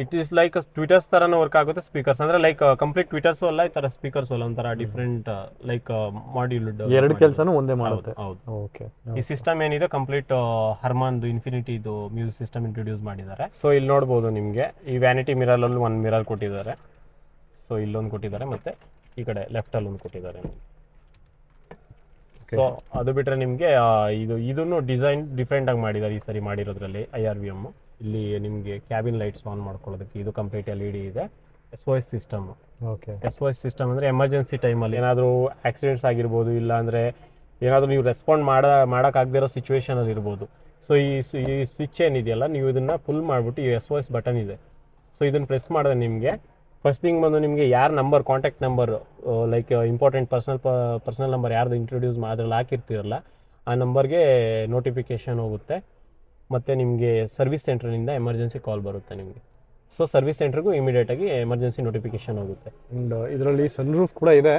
ಇಟ್ ಈಸ್ ಲೈಕ್ ಟ್ವಿಟರ್ಸ್ ತರನೇ ವರ್ಕ್ ಆಗುತ್ತೆ. ಸ್ಪೀಕರ್ಸ್ ಅಂದ್ರೆ ಲೈಕ್ ಕಂಪ್ಲೀಟ್ ಟ್ವಿಟರ್ಸ್ ಅಲ್ಲ, ಈ ತರ ಸ್ಪೀಕರ್ಸ್ ಅಲ್ಲ, ಒಂಥರ ಡಿಫ್ರೆಂಟ್ ಲೈಕ್ ಮಾಡ್ಯೂಲ್. ಎರಡು ಕೆಲಸನೂ ಒಂದೇ ಮಾಡುತ್ತೆ. ಹೌದು. ಓಕೆ. ಈ ಸಿಸ್ಟಮ್ ಏನಿದೆ ಕಂಪ್ಲೀಟ್ ಹರ್ಮಾನ್ದು ಇನ್ಫಿನಿಟಿದು ಮ್ಯೂಸಿಕ್ ಸಿಸ್ಟಮ್ ಇಂಟ್ರೊಡ್ಯೂಸ್ ಮಾಡಿದ್ದಾರೆ. ಸೊ ಇಲ್ಲಿ ನೋಡ್ಬೋದು ನಿಮಗೆ ಈ ವ್ಯಾನಿಟಿ ಮಿರರ್ ಅಲ್ಲಿ ಒಂದು ಮಿರರ್ ಕೊಟ್ಟಿದ್ದಾರೆ. ಸೊ ಇಲ್ಲೊಂದು ಕೊಟ್ಟಿದ್ದಾರೆ, ಮತ್ತೆ ಈ ಕಡೆ ಲೆಫ್ಟ್ ಅಲ್ಲಿ ಒಂದು ಕೊಟ್ಟಿದ್ದಾರೆ. ಸೊ ಅದು ಬಿಟ್ರೆ ನಿಮಗೆ ಇದನ್ನು ಡಿಸೈನ್ ಡಿಫ್ರೆಂಟ್ ಆಗಿ ಮಾಡಿದ್ದಾರೆ ಈ ಸರಿ ಮಾಡಿರೋದ್ರಲ್ಲಿ. IRVM ಇಲ್ಲಿ ನಿಮಗೆ ಕ್ಯಾಬಿನ್ ಲೈಟ್ಸ್ ಆನ್ ಮಾಡ್ಕೊಳ್ಳೋದಕ್ಕೆ ಇದು ಕಂಪ್ಲೀಟ್ LED ಇದೆ. SOS system. Okay. SOS system ಅಂದರೆ ಎಮರ್ಜೆನ್ಸಿ ಟೈಮಲ್ಲಿ ಏನಾದರೂ ಆಕ್ಸಿಡೆಂಟ್ಸ್ ಆಗಿರ್ಬೋದು, ಇಲ್ಲ ಅಂದರೆ ಏನಾದರೂ ನೀವು ರೆಸ್ಪಾಂಡ್ ಮಾಡೋಕ್ಕಾಗದಿರೋ ಸಿಚುವೇಶನಲ್ಲಿ ಇರ್ಬೋದು. ಸೊ ಈ ಸ್ವಿಚ್ ಏನಿದೆಯಲ್ಲ, ನೀವು ಇದನ್ನು ಫುಲ್ ಮಾಡಿಬಿಟ್ಟು ಈ SOS ಬಟನ್ ಇದೆ. ಸೊ ಇದನ್ನು ಪ್ರೆಸ್ ಮಾಡಿದ್ರೆ ನಿಮಗೆ ಫಸ್ಟ್ ಥಿಂಗ್ ಬಂದು ನಿಮಗೆ ಯಾರು number, contact number, like important personal number ಯಾರ್ದು ಇಂಟ್ರೊಡ್ಯೂಸ್ ಅದ್ರಲ್ಲಿ ಹಾಕಿರ್ತೀರಲ್ಲ ಆ ನಂಬರ್ಗೆ ನೋಟಿಫಿಕೇಷನ್ ಹೋಗುತ್ತೆ. ಮತ್ತು ನಿಮಗೆ ಸರ್ವಿಸ್ ಸೆಂಟ್ರ್ನಿಂದ ಎಮರ್ಜೆನ್ಸಿ ಕಾಲ್ ಬರುತ್ತೆ ನಿಮಗೆ. ಸೊ ಸರ್ವಿಸ್ ಸೆಂಟ್ರಿಗೂ ಇಮಿಡಿಯೇಟಾಗಿ ಎಮರ್ಜೆನ್ಸಿ ನೋಟಿಫಿಕೇಶನ್ ಹೋಗುತ್ತೆ. ಅಂಡ್ ಇದರಲ್ಲಿ ಸನ್ ರೂಫ್ ಕೂಡ ಇದೆ.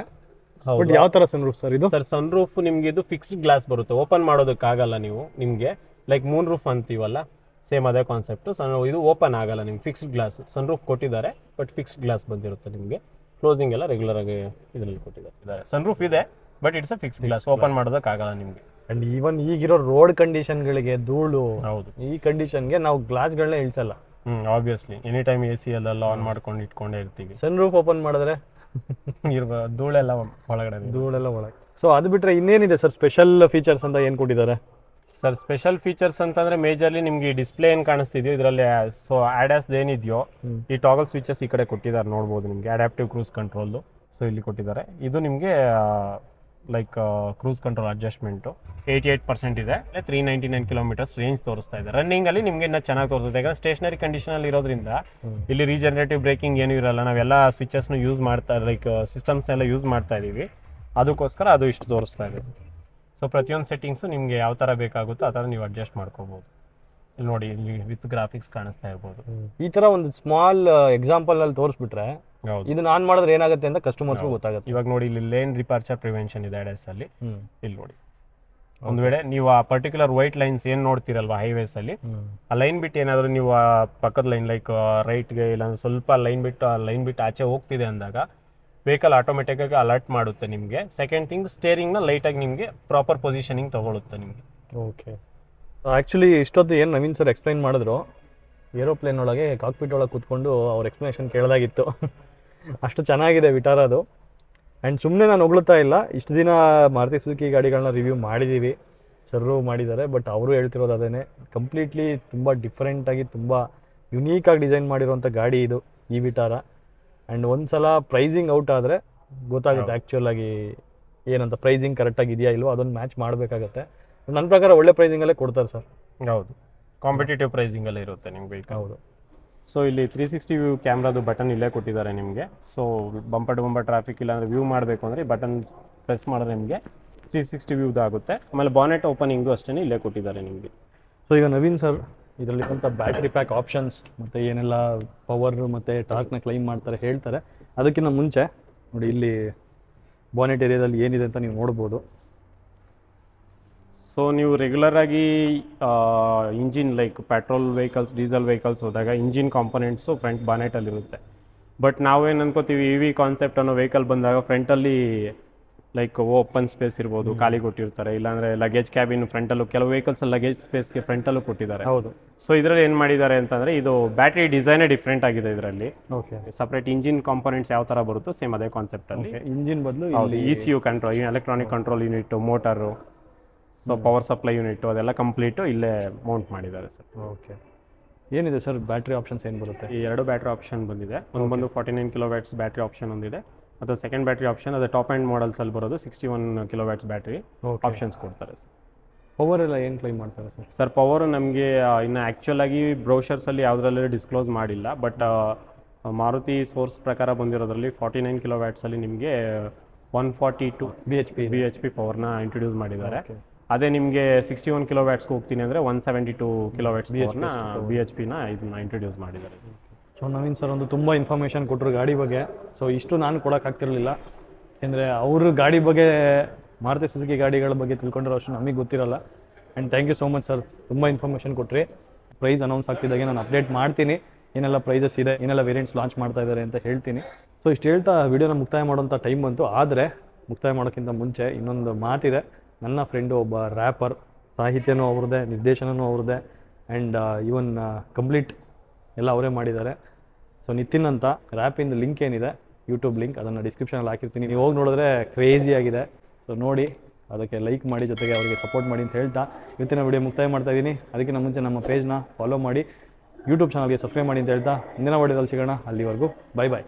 ಬಟ್ ಯಾವ ಥರ ಸನ್ ರೂಫ್ ಸರ್ ಇದು? ಸರ್ ಸನ್ ರೂಫ್ ನಿಮಗೆ ಇದು ಫಿಕ್ಸ್ಡ್ ಗ್ಲಾಸ್ ಬರುತ್ತೆ, ಓಪನ್ ಮಾಡೋದಕ್ಕಾಗಲ್ಲ ನೀವು. ನಿಮಗೆ ಲೈಕ್ ಮೂನ್ ರೂಫ್ ಅಂತೀವಲ್ಲ, ಸೇಮ್ ಅದೇ ಕಾನ್ಸೆಪ್ಟು. ಇದು ಓಪನ್ ಆಗಲ್ಲ ನಿಮ್ಗೆ, ಫಿಕ್ಸ್ಡ್ ಗ್ಲಾಸ್. ಸನ್ ರೂಫ್ ಕೊಟ್ಟಿದ್ದಾರೆ ಬಟ್ ಫಿಕ್ಸ್ಡ್ ಗ್ಲಾಸ್ ಬಂದಿರುತ್ತೆ ನಿಮಗೆ. ಕ್ಲೋಸಿಂಗ್ ಎಲ್ಲ ರೆಗ್ಯುಲರ್ ಆಗಿ ಇದರಲ್ಲಿ ಕೊಟ್ಟಿದ್ದಾರೆ. ಸನ್ ರೂಫ್ ಇದೆ but it's a fixed glass, open ಮಾಡೋದಕ್ಕಾಗಲ್ಲ ನಿಮಗೆ. ಅಂಡ್ ಈವನ್ ಈಗಿರೋ ರೋಡ್ ಕಂಡೀಷನ್ಗಳಿಗೆ, ಧೂಳು, ಹೌದು, ಈ ಕಂಡೀಷನ್ಗೆ ನಾವು ಗ್ಲಾಸ್ಗಳನ್ನ ಇಳಿಸಲ್ಲ. ಆಬ್ವಿಯಸ್ಲಿ ಎನಿ ಟೈಮ್ AC ಎಲ್ಲ ಆನ್ ಮಾಡ್ಕೊಂಡು ಇಟ್ಕೊಂಡೇ ಇರ್ತೀವಿ. ಸನ್ ರೂಫ್ ಓಪನ್ ಮಾಡಿದ್ರೆ ಧೂಳೆಲ್ಲ ಒಳಗೆ. ಸೊ ಅದು ಬಿಟ್ಟರೆ ಇನ್ನೇನಿದೆ ಸರ್ ಸ್ಪೆಷಲ್ ಫೀಚರ್ಸ್ ಅಂತ ಏನು ಕೊಟ್ಟಿದ್ದಾರೆ? ಸರ್ ಸ್ಪೆಷಲ್ ಫೀಚರ್ಸ್ ಅಂತಂದರೆ ಮೇಜರ್ಲಿ ನಿಮಗೆ ಡಿಸ್ಪ್ಲೇ ಏನು ಕಾಣಿಸ್ತಿದೆಯೋ ಇದರಲ್ಲಿ, ಸೊ ADAS ಏನಿದೆಯೋ ಈ ಟಾಗಲ್ ಸ್ವಿಚಸ್ ಈ ಕಡೆ ಕೊಟ್ಟಿದ್ದಾರೆ ನೋಡ್ಬೋದು ನಿಮಗೆ. ಅಡ್ಯಾಪ್ಟಿವ್ ಕ್ರೂಸ್ ಕಂಟ್ರೋಲ್ದು ಸೊ ಇಲ್ಲಿ ಕೊಟ್ಟಿದ್ದಾರೆ. ಇದು ನಿಮಗೆ ಲೈಕ್ ಕ್ರೂಸ್ ಕಂಟ್ರೋಲ್ ಅಡ್ಜಸ್ಟ್ಮೆಂಟು 88% ಇದೆ. 399 ಕಿಲೋಮೀಟರ್ಸ್ ರೇಂಜ್ ತೋರಿಸ್ತಾ ಇದೆ. ರನ್ನಿಂಗಲ್ಲಿ ನಿಮಗೆ ಇನ್ನೂ ಚೆನ್ನಾಗಿ ತೋರಿಸುತ್ತೆ, ಯಾಕಂದರೆ ಸ್ಟೇಷನರಿ ಕಂಡೀಷನಲ್ಲಿ ಇರೋದ್ರಿಂದ ಇಲ್ಲಿ ರೀಜನರೇಟಿವ್ ಬ್ರೇಕಿಂಗ್ ಏನೂ ಇರಲ್ಲ. ನಾವೆಲ್ಲ ಸ್ವಿಚಸ್ನು ಯೂಸ್ ಮಾಡ್ತಾ, ಲೈಕ್ ಸಿಸ್ಟಮ್ಸ್ ಎಲ್ಲ ಯೂಸ್ ಮಾಡ್ತಾ ಇದ್ದೀವಿ, ಅದಕ್ಕೋಸ್ಕರ ಅದು ಇಷ್ಟು ತೋರಿಸ್ತಾ ಇದೆ. ಸೊ ಪ್ರತಿಯೊಂದು ಸೆಟ್ಟಿಂಗ್ಸು ನಿಮಗೆ ಯಾವ ಥರ ಬೇಕಾಗುತ್ತೋ ಆ ಥರ ನೀವು ಅಡ್ಜಸ್ಟ್ ಮಾಡ್ಕೋಬೋದು. ಇಲ್ಲಿ ನೋಡಿ, ಇಲ್ಲಿ ವಿತ್ ಗ್ರಾಫಿಕ್ಸ್ ಕಾಣಿಸ್ತಾ ಇರ್ಬೋದು. ಈ ಥರ ಒಂದು ಸ್ಮಾಲ್ ಎಕ್ಸಾಂಪಲ್ನಲ್ಲಿ ತೋರಿಸ್ಬಿಟ್ರೆ ಇದನ್ನ ಆನ್ ಮಾಡಿದ್ರೆ ಏನಾಗುತ್ತೆ ಅಂತ ಕಸ್ಟಮರ್ಸ್ಗೂ ಗೊತ್ತಾಗುತ್ತೆ. ಇವಾಗ ನೋಡಿ, ಇಲ್ಲಿ ಲೇನ್ ಡಿಪಾರ್ಚರ್ ಪ್ರಿವೆನ್ಷನ್ ಇದೆ ADAS ಅಲ್ಲಿ. ಇಲ್ಲಿ ನೋಡಿ, ಒಂದು ವೇಳೆ ನೀವು ಆ ಪರ್ಟಿಕ್ಯುಲರ್ ವೈಟ್ ಲೈನ್ಸ್ ಏನು ನೋಡ್ತೀರಲ್ವಾ ಹೈವೇಸ್ ಅಲ್ಲಿ, ಆ ಲೈನ್ ಬಿಟ್ಟು ಏನಾದರೂ ನೀವು ಆ ಪಕ್ಕದ ಲೈನ್ ಲೈಕ್ ರೈಟ್ಗೆ ಇಲ್ಲ ಸ್ವಲ್ಪ ಲೈನ್ ಬಿಟ್ಟು ಆಚೆ ಹೋಗ್ತಿದೆ ಅಂದಾಗ ವೆಹಿಕಲ್ ಆಟೋಮೆಟಿಕ್ ಆಗಿ ಅಲರ್ಟ್ ಮಾಡುತ್ತೆ ನಿಮಗೆ. ಸೆಕೆಂಡ್ ಥಿಂಗ್, ಸ್ಟೇರಿಂಗ್ನ ಲೈಟಾಗಿ ನಿಮಗೆ ಪ್ರಾಪರ್ ಪೊಸಿಷನಿಂಗ್ ತಗೊಳುತ್ತೆ ನಿಮಗೆ. ಓಕೆ. ಆ್ಯಕ್ಚುಲಿ ಇಷ್ಟೊತ್ತು ಏನು ನವೀನ್ ಸರ್ ಎಕ್ಸ್ಪ್ಲೈನ್ ಮಾಡಿದ್ರು, ಏರೋಪ್ಲೇನ್ ಒಳಗೆ ಕಾಕ್ಪಿಟ್ ಒಳಗೆ ಕೂತ್ಕೊಂಡು ಅವ್ರ ಎಕ್ಸ್ಪ್ಲನೇಷನ್ ಕೇಳಿದಾಗಿತ್ತು. ಅಷ್ಟು ಚೆನ್ನಾಗಿದೆ ವಿಟಾರ ಅದು. ಆ್ಯಂಡ್ ಸುಮ್ಮನೆ ನಾನು ಹೊಗಳ್ತಾ ಇಲ್ಲ, ಇಷ್ಟು ದಿನ ಮಾರುತಿ ಸುಜುಕಿ ಗಾಡಿಗಳನ್ನ ರಿವ್ಯೂ ಮಾಡಿದ್ದೀವಿ, ಸರ್ರು ಮಾಡಿದ್ದಾರೆ, ಬಟ್ ಅವರು ಹೇಳ್ತಿರೋದು ಅದೇ ಕಂಪ್ಲೀಟ್ಲಿ ತುಂಬ ಡಿಫ್ರೆಂಟಾಗಿ ತುಂಬ ಯುನೀಕಾಗಿ ಡಿಸೈನ್ ಮಾಡಿರುವಂಥ ಗಾಡಿ ಇದು ಈ ವಿಟಾರ. ಆ್ಯಂಡ್ ಒಂದ್ಸಲ ಪ್ರೈಸಿಂಗ್ ಔಟ್ ಆದರೆ ಗೊತ್ತಾಗುತ್ತೆ ಆ್ಯಕ್ಚುಲ್ ಆಗಿ ಏನಂತ, ಪ್ರೈಸಿಂಗ್ ಕರೆಕ್ಟಾಗಿ ಇದೆಯಾ ಇಲ್ವೋ ಅದನ್ನು ಮ್ಯಾಚ್ ಮಾಡಬೇಕಾಗತ್ತೆ. ನನ್ನ ಪ್ರಕಾರ ಒಳ್ಳೆ ಪ್ರೈಸಿಂಗಲ್ಲೇ ಕೊಡ್ತಾರೆ ಸರ್. ಹೌದು, ಕಾಂಪಿಟೇಟಿವ್ ಪ್ರೈಸಿಂಗಲ್ಲೇ ಇರುತ್ತೆ ನಿಮ್ಗೆ ವೆಹಿಕಲ್. ಹೌದು. ಸೊ ಇಲ್ಲಿ 360 ವ್ಯೂ ಕ್ಯಾಮ್ರಾದು ಬಟನ್ ಇಲ್ಲೇ ಕೊಟ್ಟಿದ್ದಾರೆ ನಿಮಗೆ. So bumper to bumper traffic ಇಲ್ಲ ಅಂದರೆ ವ್ಯೂ ಮಾಡಬೇಕು ಅಂದರೆ ಈ ಬಟನ್ ಪ್ರೆಸ್ ಮಾಡಿದ್ರೆ ನಿಮಗೆ 360 ವ್ಯೂದು ಆಗುತ್ತೆ. ಆಮೇಲೆ ಬಾನೆಟ್ ಓಪನಿಂಗು ಅಷ್ಟೇ ಇಲ್ಲೇ ಕೊಟ್ಟಿದ್ದಾರೆ ನಿಮಗೆ. ಸೊ ಈಗ ನವೀನ್ ಸರ್, ಇದರಲ್ಲಿರುವಂಥ ಬ್ಯಾಟ್ರಿ ಪ್ಯಾಕ್ ಆಪ್ಷನ್ಸ್ ಮತ್ತು ಏನೆಲ್ಲ ಪವರ್ ಮತ್ತು ಟಾರ್ಕ್ನ ಕ್ಲೈಮ್ ಮಾಡ್ತಾರೆ ಹೇಳ್ತಾರೆ. ಅದಕ್ಕಿಂತ ಮುಂಚೆ ನೋಡಿ ಇಲ್ಲಿ ಬಾನೆಟ್ ಏರಿಯಾದಲ್ಲಿ ಏನಿದೆ ಅಂತ ನೀವು ನೋಡ್ಬೋದು. ಸೊ ನೀವು ರೆಗ್ಯುಲರಾಗಿ engine like petrol vehicles, diesel vehicles ಹೋದಾಗ ಇಂಜಿನ್ ಕಾಂಪೊನೆಂಟ್ಸು ಫ್ರಂಟ್ ಬಾನೆಟಲ್ಲಿರುತ್ತೆ. ಬಟ್ ನಾವೇನು ಅನ್ಕೋತೀವಿ, ಇ ವಿ ಕಾನ್ಸೆಪ್ಟ್ ಅನ್ನೋ ವೆಹಿಕಲ್ ಬಂದಾಗ ಫ್ರಂಟಲ್ಲಿ ಲೈಕ್ ಓಪನ್ ಸ್ಪೇಸ್ ಇರ್ಬೋದು, ಖಾಲಿ ಕೊಟ್ಟಿರ್ತಾರೆ. ಇಲ್ಲಾಂದರೆ ಲಗೇಜ್ ಕ್ಯಾಬಿನ್ ಫ್ರಂಟಲ್ಲೂ, ಕೆಲವು ವೆಹಿಕಲ್ಸ್ ಲಗೇಜ್ ಸ್ಪೇಸ್ಗೆ ಫ್ರಂಟಲ್ಲೂ ಕೊಟ್ಟಿದ್ದಾರೆ. ಹೌದು. ಸೊ ಇದರಲ್ಲಿ ಏನು ಮಾಡಿದ್ದಾರೆ ಅಂತಂದರೆ, ಇದು ಬ್ಯಾಟ್ರಿ ಡಿಸೈನೇ ಡಿಫ್ರೆಂಟ್ ಆಗಿದೆ. ಇದರಲ್ಲಿ ಓಕೆ, ಸಪ್ರೇಟ್ ಇಂಜಿನ್ ಕಾಂಪೊನೆಂಟ್ಸ್ ಯಾವ ಥರ ಬರುತ್ತೋ ಸೇಮ್ ಅದೇ ಕಾನ್ಸೆಪ್ಟಲ್ಲಿ ಇಂಜಿನ್ ಬದಲು ಹೌದು ECU control, electronic control unit, motor, so power supply unit ಅದೆಲ್ಲ ಕಂಪ್ಲೀಟು ಇಲ್ಲೇ ಮೌಂಟ್ ಮಾಡಿದ್ದಾರೆ ಸರ್. ಓಕೆ, ಏನಿದೆ ಸರ್ ಬ್ಯಾಟ್ರಿ ಆಪ್ಷನ್ಸ್ ಏನು ಬರುತ್ತೆ? ಈ 2 ಬ್ಯಾಟ್ರಿ ಆಪ್ಷನ್ ಬಂದಿದೆ. ಒಂದು ಬಂದು 49 kW ಬ್ಯಾಟ್ರಿ ಆಪ್ಷನ್ ಒಂದಿದೆ, ಮತ್ತು ಸೆಕೆಂಡ್ ಬ್ಯಾಟ್ರಿ ಆಪ್ಷನ್ ಅದು ಟಾಪ್ ಆ್ಯಂಡ್ ಮಾಡಲ್ಸಲ್ಲಿ ಬರೋದು 61 kW ಬ್ಯಾಟ್ರಿ ಆಪ್ಷನ್ಸ್ ಕೊಡ್ತಾರೆ ಸರ್. ಪವರ್ ಎಲ್ಲ ಏನು ಕ್ಲೈಮ್ ಮಾಡ್ತಾರೆ ಸರ್? ಸರ್ ಪವರ್ ನಮಗೆ ಇನ್ನು ಆ್ಯಕ್ಚುಲ್ ಆಗಿ ಬ್ರೌಷರ್ಸಲ್ಲಿ ಯಾವುದ್ರಲ್ಲೂ ಡಿಸ್ಕ್ಲೋಸ್ ಮಾಡಿಲ್ಲ. ಬಟ್ ಮಾರುತಿ ಸೋರ್ಸ್ ಪ್ರಕಾರ ಬಂದಿರೋದ್ರಲ್ಲಿ 49 kW ನಿಮಗೆ 142 BHP ಪವರ್ನ ಇಂಟ್ರೊಡ್ಯೂಸ್ ಮಾಡಿದ್ದಾರೆ. ಅದೇ ನಿಮಗೆ 61 kW ಹೋಗ್ತೀನಿ ಅಂದರೆ 172 kW BHPನ ಇದನ್ನ ಇಂಟ್ರೊಡ್ಯೂಸ್ ಮಾಡಿದ್ದಾರೆ. ಸೊ ನವೀನ್ ಸರ್ ಒಂದು ತುಂಬ ಇನ್ಫಾರ್ಮೇಷನ್ ಕೊಟ್ಟರು ಗಾಡಿ ಬಗ್ಗೆ. ಸೊ ಇಷ್ಟು ನಾನು ಕೊಡೋಕ್ಕಾಗ್ತಿರಲಿಲ್ಲ, ಯಾಕೆಂದರೆ ಅವರು ಗಾಡಿ ಬಗ್ಗೆ, ಮಾರುತಿ ಸುಜುಕಿ ಗಾಡಿಗಳ ಬಗ್ಗೆ ತಿಳ್ಕೊಂಡಿರೋ ಅಷ್ಟು ನಮಗೆ ಗೊತ್ತಿರಲ್ಲ. And thank you so much sir, ತುಂಬ ಇನ್ಫಾರ್ಮೇಷನ್ ಕೊಟ್ರಿ. ಪ್ರೈಸ್ ಅನೌನ್ಸ್ ಆಗ್ತಿದ್ದಾಗೆ ನಾನು ಅಪ್ಡೇಟ್ ಮಾಡ್ತೀನಿ, ಏನೆಲ್ಲ ಪ್ರೈಸಸ್ ಇದೆ, ಏನೆಲ್ಲ ವೇರಿಯಂಟ್ಸ್ ಲಾಂಚ್ ಮಾಡ್ತಾ ಇದ್ದಾರೆ ಅಂತ ಹೇಳ್ತೀನಿ. ಸೊ ಇಷ್ಟು ಹೇಳ್ತಾ ವಿಡಿಯೋನ ಮುಕ್ತಾಯ ಮಾಡೋಂಥ ಟೈಮ್ ಬಂತು. ಆದರೆ ಮುಕ್ತಾಯ ಮಾಡೋಕ್ಕಿಂತ ಮುಂಚೆ ಇನ್ನೊಂದು ಮಾತಿದೆ. ನನ್ನ ಫ್ರೆಂಡು ಒಬ್ಬ ರ್ಯಾಪರ್, ಸಾಹಿತ್ಯನೂ ಅವ್ರದ್ದೇ, ನಿರ್ದೇಶನವೂ ಅವ್ರದ್ದೇ, ಆ್ಯಂಡ್ ಈವನ್ ಕಂಪ್ಲೀಟ್ ಎಲ್ಲ ಅವರೇ ಮಾಡಿದ್ದಾರೆ. ಸೊ ನಿತಿನ್ ಅಂತ ರ್ಯಾಪಿಂದ ಲಿಂಕ್ ಏನಿದೆ, ಯೂಟ್ಯೂಬ್ ಲಿಂಕ್, ಅದನ್ನು ಡಿಸ್ಕ್ರಿಪ್ಷನಲ್ಲಿ ಹಾಕಿರ್ತೀನಿ. ನೀವು ಹೋಗಿ ನೋಡಿದ್ರೆ ಕ್ರೇಜಿ ಆಗಿದೆ. ಸೊ ನೋಡಿ, ಅದಕ್ಕೆ ಲೈಕ್ ಮಾಡಿ, ಜೊತೆಗೆ ಅವರಿಗೆ ಸಪೋರ್ಟ್ ಮಾಡಿ ಅಂತ ಹೇಳ್ತಾ ಇವತ್ತಿನ ವಿಡಿಯೋ ಮುಕ್ತಾಯ ಮಾಡ್ತಾ ಇದ್ದೀನಿ. ಅದಕ್ಕಿಂತ ಮುಂಚೆ ನಮ್ಮ ಪೇಜ್ನ ಫಾಲೋ ಮಾಡಿ, ಯೂಟ್ಯೂಬ್ ಚಾನಲ್ಗೆ ಸಬ್ಸ್ಕ್ರೈಬ್ ಮಾಡಿ ಅಂತ ಹೇಳ್ತಾ ಇಂದಿನ ವಿಡಿಯೋದಲ್ಲಿ ಸಿಗೋಣ. ಅಲ್ಲಿವರೆಗೂ ಬೈ ಬಾಯ್.